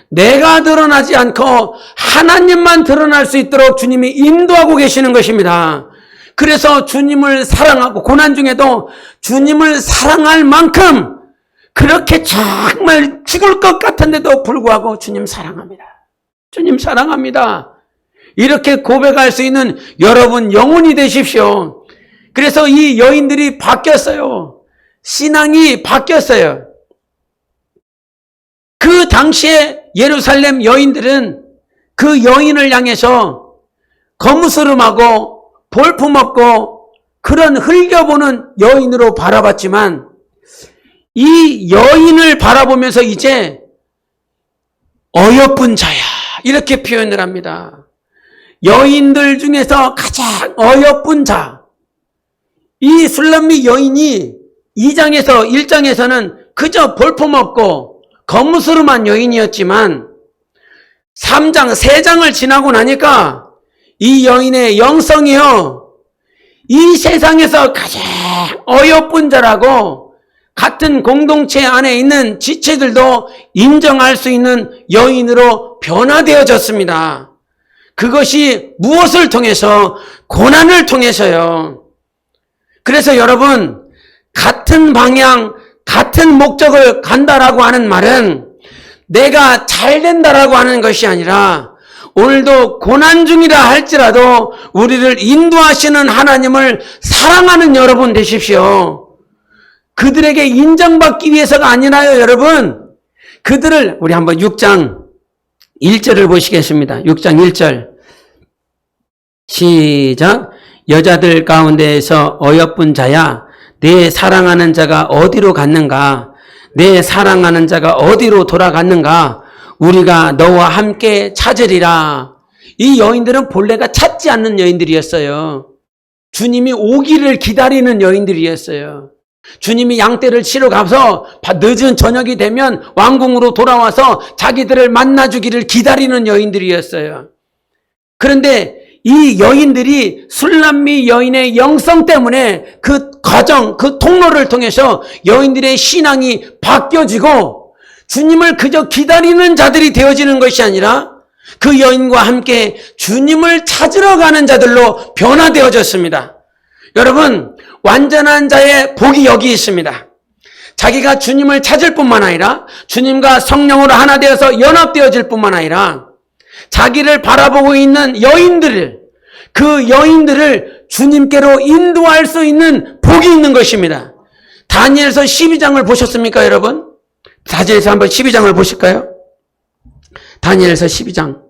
내가 드러나지 않고 하나님만 드러날 수 있도록 주님이 인도하고 계시는 것입니다. 그래서 주님을 사랑하고 고난 중에도 주님을 사랑할 만큼 그렇게 정말 죽을 것 같은데도 불구하고 주님 사랑합니다. 주님 사랑합니다. 이렇게 고백할 수 있는 여러분 영혼이 되십시오. 그래서 이 여인들이 바뀌었어요. 신앙이 바뀌었어요. 그 당시에 예루살렘 여인들은 그 여인을 향해서 거무스름하고 볼품없고 그런 흘겨보는 여인으로 바라봤지만 이 여인을 바라보면서 이제 어여쁜 자야 이렇게 표현을 합니다. 여인들 중에서 가장 어여쁜 자. 이 술람미 여인이 2장에서 1장에서는 그저 볼품없고 거무스름한 여인이었지만 3장, 3장을 지나고 나니까 이 여인의 영성이요, 이 세상에서 가장 어여쁜 자라고 같은 공동체 안에 있는 지체들도 인정할 수 있는 여인으로 변화되어졌습니다. 그것이 무엇을 통해서? 고난을 통해서요. 그래서 여러분, 같은 방향, 같은 목적을 간다라고 하는 말은 내가 잘 된다라고 하는 것이 아니라 오늘도 고난 중이라 할지라도 우리를 인도하시는 하나님을 사랑하는 여러분 되십시오. 그들에게 인정받기 위해서가 아니라요, 여러분. 그들을, 우리 한번 6장 1절을 보시겠습니다. 6장 1절. 시작. 여자들 가운데에서 어여쁜 자야, 내 사랑하는 자가 어디로 갔는가? 내 사랑하는 자가 어디로 돌아갔는가? 우리가 너와 함께 찾으리라. 이 여인들은 본래가 찾지 않는 여인들이었어요. 주님이 오기를 기다리는 여인들이었어요. 주님이 양떼를 치러 가서 늦은 저녁이 되면 왕궁으로 돌아와서 자기들을 만나주기를 기다리는 여인들이었어요. 그런데 이 여인들이 술람미 여인의 영성 때문에 그 과정, 그 통로를 통해서 여인들의 신앙이 바뀌어지고 주님을 그저 기다리는 자들이 되어지는 것이 아니라 그 여인과 함께 주님을 찾으러 가는 자들로 변화되어졌습니다. 여러분, 완전한 자의 복이 여기 있습니다. 자기가 주님을 찾을 뿐만 아니라 주님과 성령으로 하나 되어서 연합되어질 뿐만 아니라 자기를 바라보고 있는 여인들을, 그 여인들을 주님께로 인도할 수 있는 복이 있는 것입니다. 다니엘서 12장을 보셨습니까, 여러분? 다니엘서 한번 12장을 보실까요? 다니엘서 12장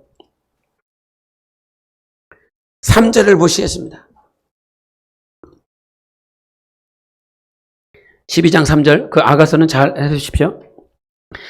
3절을 보시겠습니다. 12장 3절, 그 아가서는 잘 해주십시오.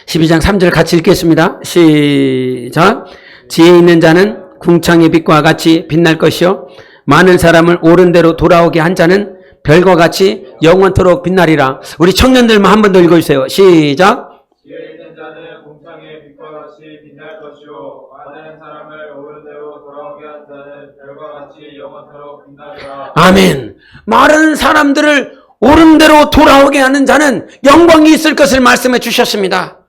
12장 3절 같이 읽겠습니다. 시작. 지혜 있는 자는 궁창의 빛과 같이 빛날 것이요 많은 사람을 옳은 대로 돌아오게 한 자는 별과 같이 영원토록 빛나리라. 우리 청년들만 한 번 더 읽어주세요. 시작. 지혜 있는 자는 궁창의 빛과 같이 빛날 것이요 많은 사람을 옳은 대로 돌아오게 한 자는 별과 같이 영원토록 빛나리라. 아멘. 많은 사람들을 옳은 대로 돌아오게 하는 자는 영광이 있을 것을 말씀해 주셨습니다.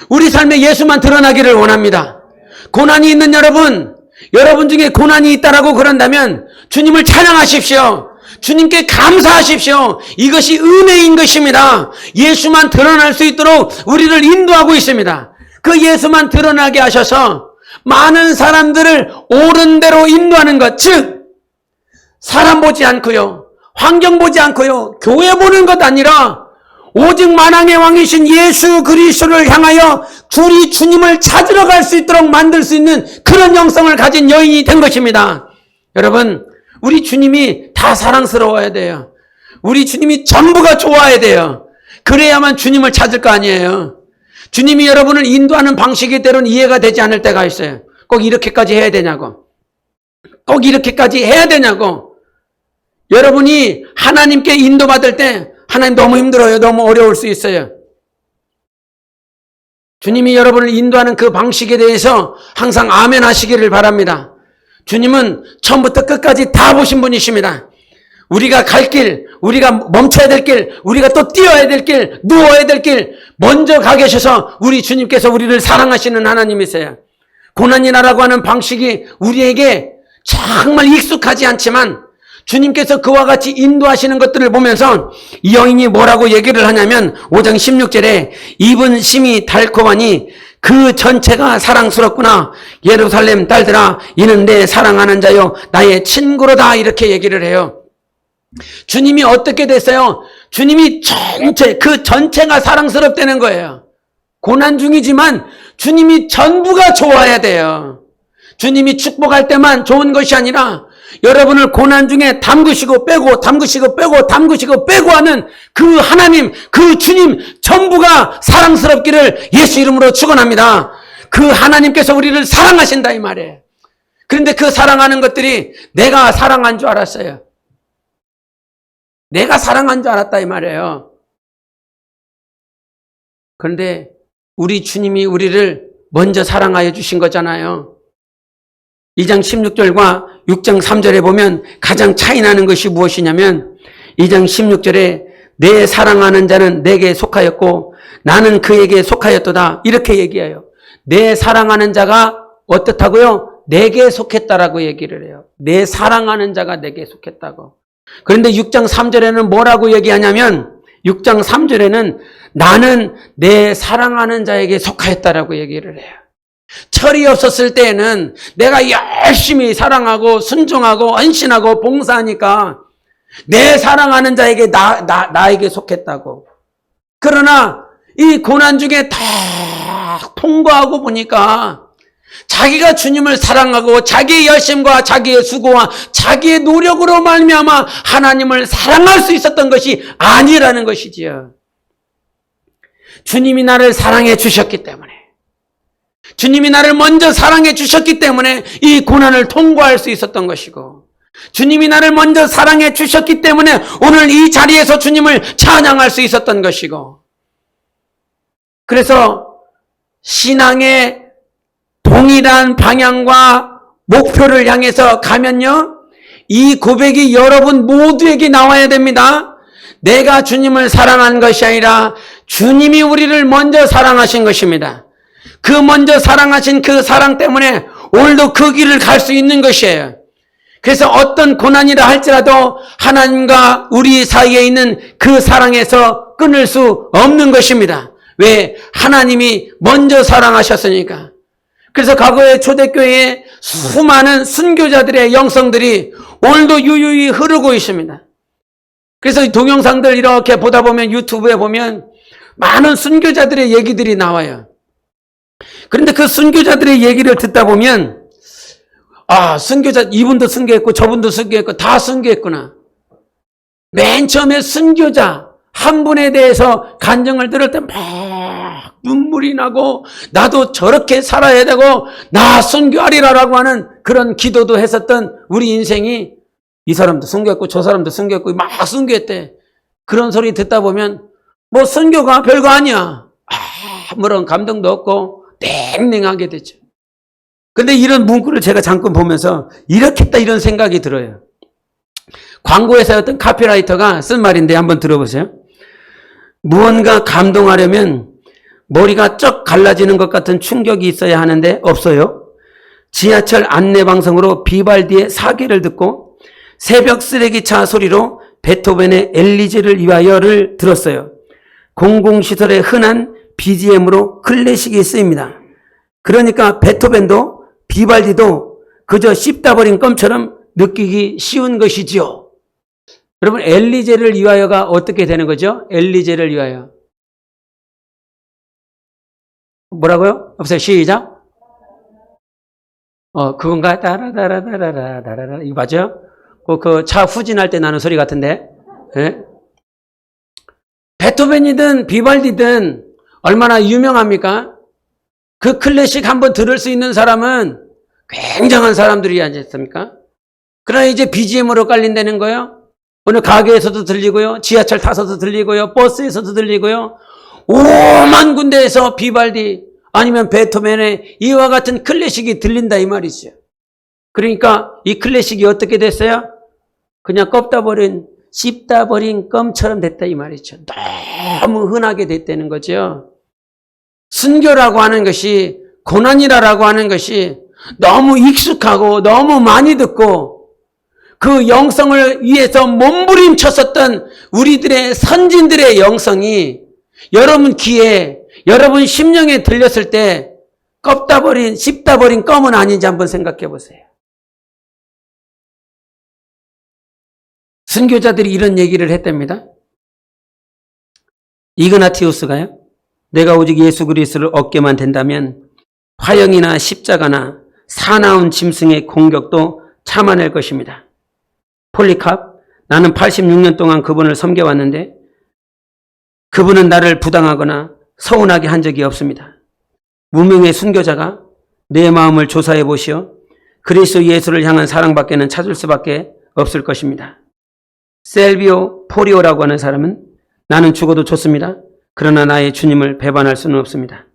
우리 삶에 예수만 드러나기를 원합니다. 고난이 있는 여러분 중에 고난이 있다라고 그런다면 주님을 찬양하십시오. 주님께 감사하십시오. 이것이 은혜인 것입니다. 예수만 드러날 수 있도록 우리를 인도하고 있습니다. 그 예수만 드러나게 하셔서 많은 사람들을 옳은 대로 인도하는 것, 즉 사람 보지 않고요, 환경 보지 않고요, 교회 보는 것 아니라 오직 만왕의 왕이신 예수 그리스도를 향하여 둘이 주님을 찾으러 갈 수 있도록 만들 수 있는 그런 영성을 가진 여인이 된 것입니다. 여러분, 우리 주님이 다 사랑스러워야 돼요. 우리 주님이 전부가 좋아야 돼요. 그래야만 주님을 찾을 거 아니에요. 주님이 여러분을 인도하는 방식이 때로는 이해가 되지 않을 때가 있어요. 꼭 이렇게까지 해야 되냐고. 꼭 이렇게까지 해야 되냐고. 여러분이 하나님께 인도받을 때 하나님 너무 힘들어요. 너무 어려울 수 있어요. 주님이 여러분을 인도하는 그 방식에 대해서 항상 아멘 하시기를 바랍니다. 주님은 처음부터 끝까지 다 보신 분이십니다. 우리가 갈 길, 우리가 멈춰야 될 길, 우리가 또 뛰어야 될 길, 누워야 될 길, 먼저 가 계셔서 우리 주님께서 우리를 사랑하시는 하나님이세요. 고난이라고 하는 방식이 우리에게 정말 익숙하지 않지만 주님께서 그와 같이 인도하시는 것들을 보면서 이 여인이 뭐라고 얘기를 하냐면 5장 16절에 입은 심이 달콤하니 그 전체가 사랑스럽구나. 예루살렘 딸들아, 이는 내 사랑하는 자요 나의 친구로다. 이렇게 얘기를 해요. 주님이 어떻게 됐어요? 주님이 그 전체가 사랑스럽다는 거예요. 고난 중이지만 주님이 전부가 좋아야 돼요. 주님이 축복할 때만 좋은 것이 아니라 여러분을 고난 중에 담그시고 빼고 담그시고 빼고 담그시고 빼고 하는 그 하나님, 그 주님 전부가 사랑스럽기를 예수 이름으로 축원합니다. 그 하나님께서 우리를 사랑하신다 이 말이에요. 그런데 그 사랑하는 것들이 내가 사랑한 줄 알았어요. 내가 사랑한 줄 알았다 이 말이에요. 그런데 우리 주님이 우리를 먼저 사랑하여 주신 거잖아요. 2장 16절과 6장 3절에 보면 가장 차이 나는 것이 무엇이냐면 2장 16절에 내 사랑하는 자는 내게 속하였고 나는 그에게 속하였도다. 이렇게 얘기해요. 내 사랑하는 자가 어떻다고요? 내게 속했다라고 얘기를 해요. 내 사랑하는 자가 내게 속했다고. 그런데 6장 3절에는 뭐라고 얘기하냐면 6장 3절에는 나는 내 사랑하는 자에게 속하였다라고 얘기를 해요. 철이 없었을 때에는 내가 열심히 사랑하고 순종하고 헌신하고 봉사하니까 내 사랑하는 자에게 나에게 속했다고. 그러나 이 고난 중에 다 통과하고 보니까 자기가 주님을 사랑하고 자기의 열심과 자기의 수고와 자기의 노력으로 말미암아 하나님을 사랑할 수 있었던 것이 아니라는 것이지요. 주님이 나를 사랑해 주셨기 때문에, 주님이 나를 먼저 사랑해 주셨기 때문에 이 고난을 통과할 수 있었던 것이고, 주님이 나를 먼저 사랑해 주셨기 때문에 오늘 이 자리에서 주님을 찬양할 수 있었던 것이고, 그래서 신앙의 동일한 방향과 목표를 향해서 가면요, 이 고백이 여러분 모두에게 나와야 됩니다. 내가 주님을 사랑한 것이 아니라 주님이 우리를 먼저 사랑하신 것입니다. 그 먼저 사랑하신 그 사랑 때문에 오늘도 그 길을 갈 수 있는 것이에요. 그래서 어떤 고난이라 할지라도 하나님과 우리 사이에 있는 그 사랑에서 끊을 수 없는 것입니다. 왜? 하나님이 먼저 사랑하셨으니까. 그래서 과거의 초대교회에 수많은 순교자들의 영성들이 오늘도 유유히 흐르고 있습니다. 그래서 동영상들 이렇게 보다 보면 유튜브에 보면 많은 순교자들의 얘기들이 나와요. 그런데 그 순교자들의 얘기를 듣다 보면 순교자 이분도 순교했고 저분도 순교했고 다 순교했구나. 맨 처음에 순교자 한 분에 대해서 간증을 들을 때 막 눈물이 나고 나도 저렇게 살아야 되고 나 순교하리라라고 하는 그런 기도도 했었던 우리 인생이 이 사람도 순교했고 저 사람도 순교했고 막 순교했대. 그런 소리 듣다 보면 뭐 순교가 별거 아니야. 아무런 감동도 없고 냉랭하게 되죠. 근데 이런 문구를 제가 잠깐 보면서 이렇게 했다 이런 생각이 들어요. 광고회사의 어떤 카피라이터가 쓴 말인데 한번 들어보세요. 무언가 감동하려면 머리가 쩍 갈라지는 것 같은 충격이 있어야 하는데 없어요. 지하철 안내방송으로 비발디의 사계를 듣고 새벽 쓰레기차 소리로 베토벤의 엘리제를 위하여를 들었어요. 공공시설의 흔한 BGM으로 클래식이 쓰입니다. 그러니까 베토벤도 비발디도 그저 씹다 버린 껌처럼 느끼기 쉬운 것이지요. 여러분, 엘리제를 위하여가 어떻게 되는 거죠? 엘리제를 위하여. 뭐라고요? 없어요. 시작. 그건가? 따라따라따라따라따라. 이거 맞아요? 그 차 후진할 때 나는 소리 같은데. 예? 베토벤이든 비발디든 얼마나 유명합니까? 그 클래식 한번 들을 수 있는 사람은 굉장한 사람들이 아니었습니까? 그러나 이제 BGM으로 깔린다는 거예요. 어느 가게에서도 들리고요. 지하철 타서도 들리고요. 버스에서도 들리고요. 오만 군데에서 비발디 아니면 베토벤의 이와 같은 클래식이 들린다 이 말이죠. 그러니까 이 클래식이 어떻게 됐어요? 그냥 씹다 버린 껌처럼 됐다 이 말이죠. 너무 흔하게 됐다는 거죠. 순교라고 하는 것이, 고난이라고 하는 것이 너무 익숙하고 너무 많이 듣고 그 영성을 위해서 몸부림쳤었던 우리들의 선진들의 영성이 여러분 귀에, 여러분 심령에 들렸을 때 씹다 버린 껌은 아닌지 한번 생각해 보세요. 순교자들이 이런 얘기를 했답니다. 이그나티우스가요, 내가 오직 예수 그리스도를 얻게만 된다면 화형이나 십자가나 사나운 짐승의 공격도 참아낼 것입니다. 폴리캅, 나는 86년 동안 그분을 섬겨왔는데 그분은 나를 부당하거나 서운하게 한 적이 없습니다. 무명의 순교자가 내 마음을 조사해 보시어 그리스도 예수를 향한 사랑밖에는 찾을 수밖에 없을 것입니다. 셀비오 포리오라고 하는 사람은 나는 죽어도 좋습니다. 그러나 나의 주님을 배반할 수는 없습니다.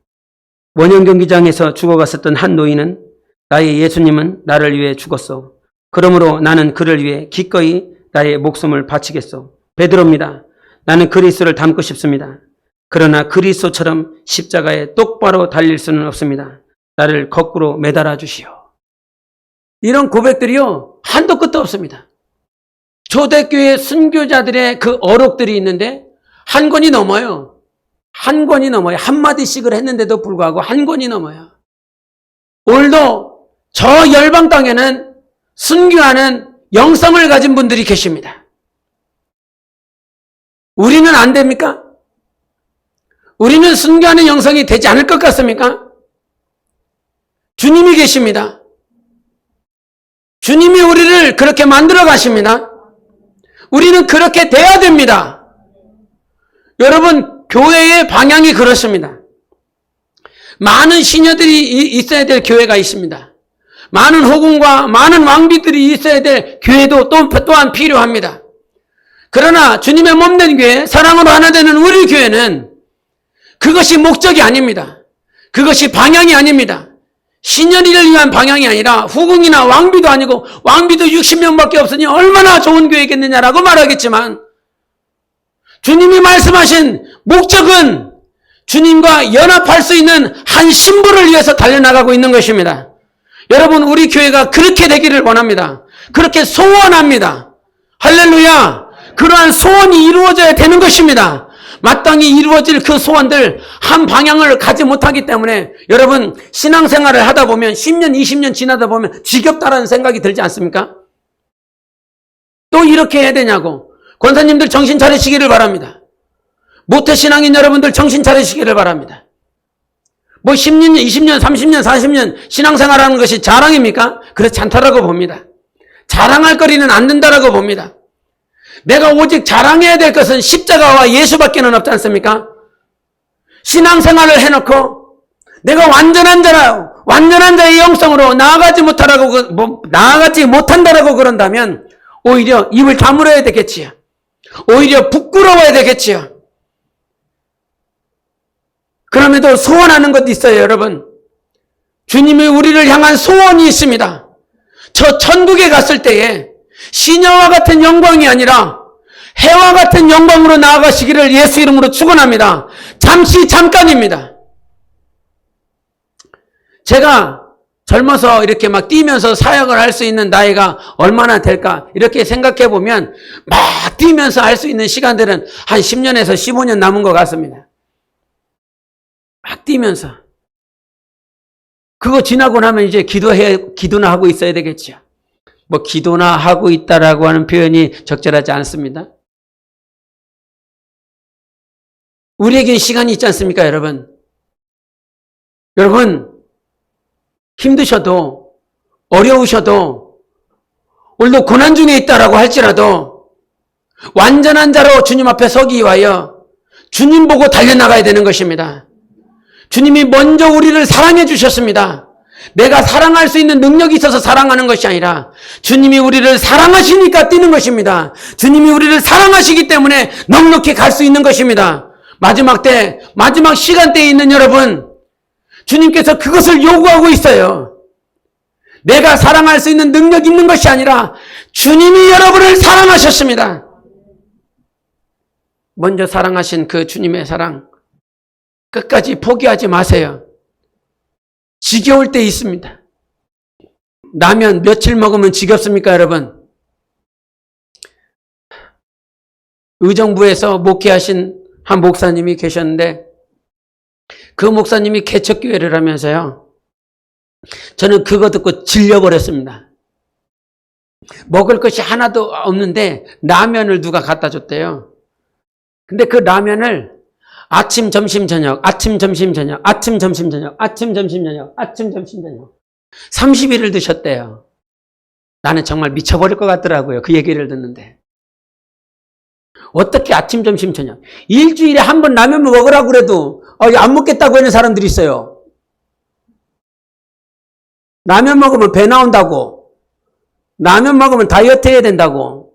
원형 경기장에서 죽어갔었던 한 노인은 나의 예수님은 나를 위해 죽었소. 그러므로 나는 그를 위해 기꺼이 나의 목숨을 바치겠소. 베드로입니다. 나는 그리스도를 닮고 싶습니다. 그러나 그리스도처럼 십자가에 똑바로 달릴 수는 없습니다. 나를 거꾸로 매달아 주시오. 이런 고백들이요, 한도 끝도 없습니다. 초대교회 순교자들의 그 어록들이 있는데 한 권이 넘어요. 한 권이 넘어요. 한마디씩을 했는데도 불구하고 한 권이 넘어요. 오늘도 저 열방 땅에는 순교하는 영성을 가진 분들이 계십니다. 우리는 안 됩니까? 우리는 순교하는 영성이 되지 않을 것 같습니까? 주님이 계십니다. 주님이 우리를 그렇게 만들어 가십니다. 우리는 그렇게 돼야 됩니다. 여러분, 교회의 방향이 그렇습니다. 많은 시녀들이 있어야 될 교회가 있습니다. 많은 호군과 많은 왕비들이 있어야 될 교회도 또한 필요합니다. 그러나 주님의 몸된 교회, 사랑으로 하나 되는 우리 교회는 그것이 목적이 아닙니다. 그것이 방향이 아닙니다. 신년이를 위한 방향이 아니라 후궁이나 왕비도 아니고 왕비도 60명밖에 없으니 얼마나 좋은 교회겠느냐라고 말하겠지만 주님이 말씀하신 목적은 주님과 연합할 수 있는 한 신부를 위해서 달려나가고 있는 것입니다. 여러분, 우리 교회가 그렇게 되기를 원합니다. 그렇게 소원합니다. 할렐루야! 그러한 소원이 이루어져야 되는 것입니다. 마땅히 이루어질 그 소원들 한 방향을 가지 못하기 때문에 여러분, 신앙생활을 하다 보면 10년, 20년 지나다 보면 지겹다라는 생각이 들지 않습니까? 또 이렇게 해야 되냐고. 권사님들 정신 차리시기를 바랍니다. 모태신앙인 여러분들 정신 차리시기를 바랍니다. 뭐 10년, 20년, 30년, 40년 신앙생활하는 것이 자랑입니까? 그렇지 않다라고 봅니다. 자랑할 거리는 안 된다라고 봅니다. 내가 오직 자랑해야 될 것은 십자가와 예수밖에는 없지 않습니까? 신앙생활을 해놓고 내가 완전한 자의 영성으로 나아가지 못한다라고 그런다면 오히려 입을 다물어야 되겠지요. 오히려 부끄러워야 되겠지요. 그럼에도 소원하는 것도 있어요, 여러분. 주님이 우리를 향한 소원이 있습니다. 저 천국에 갔을 때에 시녀와 같은 영광이 아니라 해와 같은 영광으로 나아가시기를 예수 이름으로 축원합니다. 잠깐입니다. 제가 젊어서 이렇게 막 뛰면서 사역을 할 수 있는 나이가 얼마나 될까 이렇게 생각해 보면 막 뛰면서 할 수 있는 시간들은 한 10년에서 15년 남은 것 같습니다. 막 뛰면서. 그거 지나고 나면 이제 기도나 하고 있어야 되겠죠. 뭐 기도나 하고 있다라고 하는 표현이 적절하지 않습니다. 우리에겐 시간이 있지 않습니까, 여러분? 여러분, 힘드셔도 어려우셔도 오늘도 고난 중에 있다라고 할지라도 완전한 자로 주님 앞에 서기 위하여 주님 보고 달려나가야 되는 것입니다. 주님이 먼저 우리를 사랑해 주셨습니다. 내가 사랑할 수 있는 능력이 있어서 사랑하는 것이 아니라 주님이 우리를 사랑하시니까 뛰는 것입니다. 주님이 우리를 사랑하시기 때문에 넉넉히 갈 수 있는 것입니다. 마지막 시간대에 있는 여러분, 주님께서 그것을 요구하고 있어요. 내가 사랑할 수 있는 능력이 있는 것이 아니라 주님이 여러분을 사랑하셨습니다. 먼저 사랑하신 그 주님의 사랑 끝까지 포기하지 마세요. 지겨울 때 있습니다. 라면 며칠 먹으면 지겹습니까, 여러분? 의정부에서 목회하신 한 목사님이 계셨는데 그 목사님이 개척교회를 하면서요. 저는 그거 듣고 질려버렸습니다. 먹을 것이 하나도 없는데 라면을 누가 갖다 줬대요. 근데 그 라면을 아침, 점심, 저녁, 아침, 점심, 저녁, 아침, 점심, 저녁, 아침, 점심, 저녁, 아침, 점심, 저녁 30일을 드셨대요. 나는 정말 미쳐버릴 것 같더라고요. 그 얘기를 듣는데. 어떻게 아침, 점심, 저녁 일주일에 한 번 라면 먹으라고 그래도 안 먹겠다고 하는 사람들이 있어요. 라면 먹으면 배 나온다고, 라면 먹으면 다이어트 해야 된다고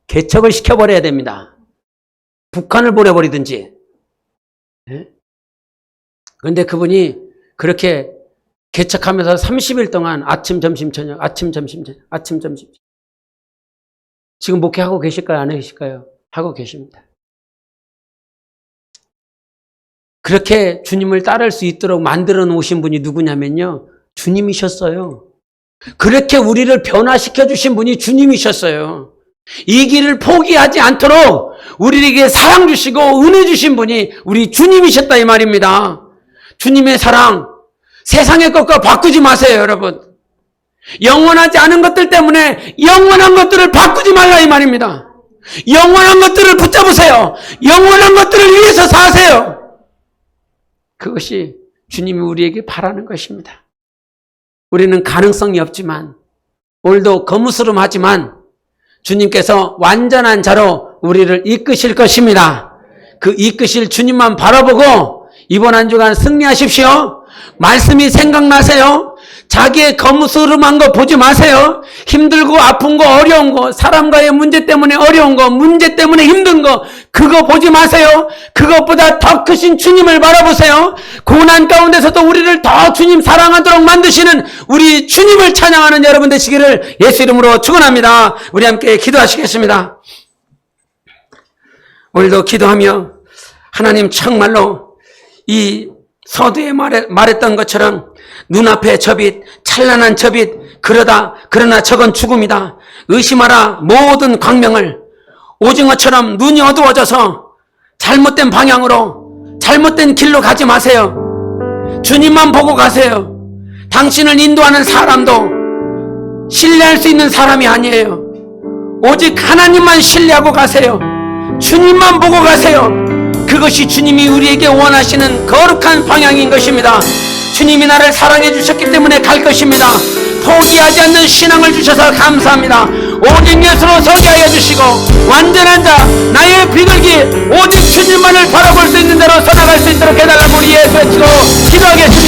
개척을 시켜버려야 됩니다. 북한을 보내버리든지. 그런데 그분이 그렇게 개척하면서 30일 동안 아침, 점심, 저녁, 아침, 점심, 저녁, 아침, 점심. 지금 목회하고 계실까요? 안 계실까요? 하고 계십니다. 그렇게 주님을 따를 수 있도록 만들어 놓으신 분이 누구냐면요. 주님이셨어요. 그렇게 우리를 변화시켜 주신 분이 주님이셨어요. 이 길을 포기하지 않도록 우리에게 사랑 주시고 은혜 주신 분이 우리 주님이셨다 이 말입니다. 주님의 사랑, 세상의 것과 바꾸지 마세요, 여러분. 영원하지 않은 것들 때문에 영원한 것들을 바꾸지 말라 이 말입니다. 영원한 것들을 붙잡으세요. 영원한 것들을 위해서 사세요. 그것이 주님이 우리에게 바라는 것입니다. 우리는 가능성이 없지만, 오늘도 거무스름하지만 주님께서 완전한 자로 우리를 이끄실 것입니다. 그 이끄실 주님만 바라보고 이번 한 주간 승리하십시오. 말씀이 생각나세요? 자기의 거무스름한 거 보지 마세요. 힘들고 아픈 거, 어려운 거, 사람과의 문제 때문에 어려운 거, 문제 때문에 힘든 거, 그거 보지 마세요. 그것보다 더 크신 주님을 바라보세요. 고난 가운데서도 우리를 더 주님 사랑하도록 만드시는 우리 주님을 찬양하는 여러분 되시기를 예수 이름으로 축원합니다. 우리 함께 기도하시겠습니다. 오늘도 기도하며 하나님 정말로 이 서두에 말했던 것처럼 눈앞에 저빛, 찬란한 저빛, 그러나 저건 죽음이다. 의심하라 모든 광명을. 오징어처럼 눈이 어두워져서 잘못된 방향으로, 잘못된 길로 가지 마세요. 주님만 보고 가세요. 당신을 인도하는 사람도 신뢰할 수 있는 사람이 아니에요. 오직 하나님만 신뢰하고 가세요. 주님만 보고 가세요. 그것이 주님이 우리에게 원하시는 거룩한 방향인 것입니다. 주님이 나를 사랑해 주셨기 때문에 갈 것입니다. 포기하지 않는 신앙을 주셔서 감사합니다. 오직 예수로 서게 하여 주시고 완전한 자, 나의 비둘기 오직 주님만을 바라볼 수 있는 대로 살아갈 수 있도록 해달라고 우리 예수 외치고 기도하겠습니다.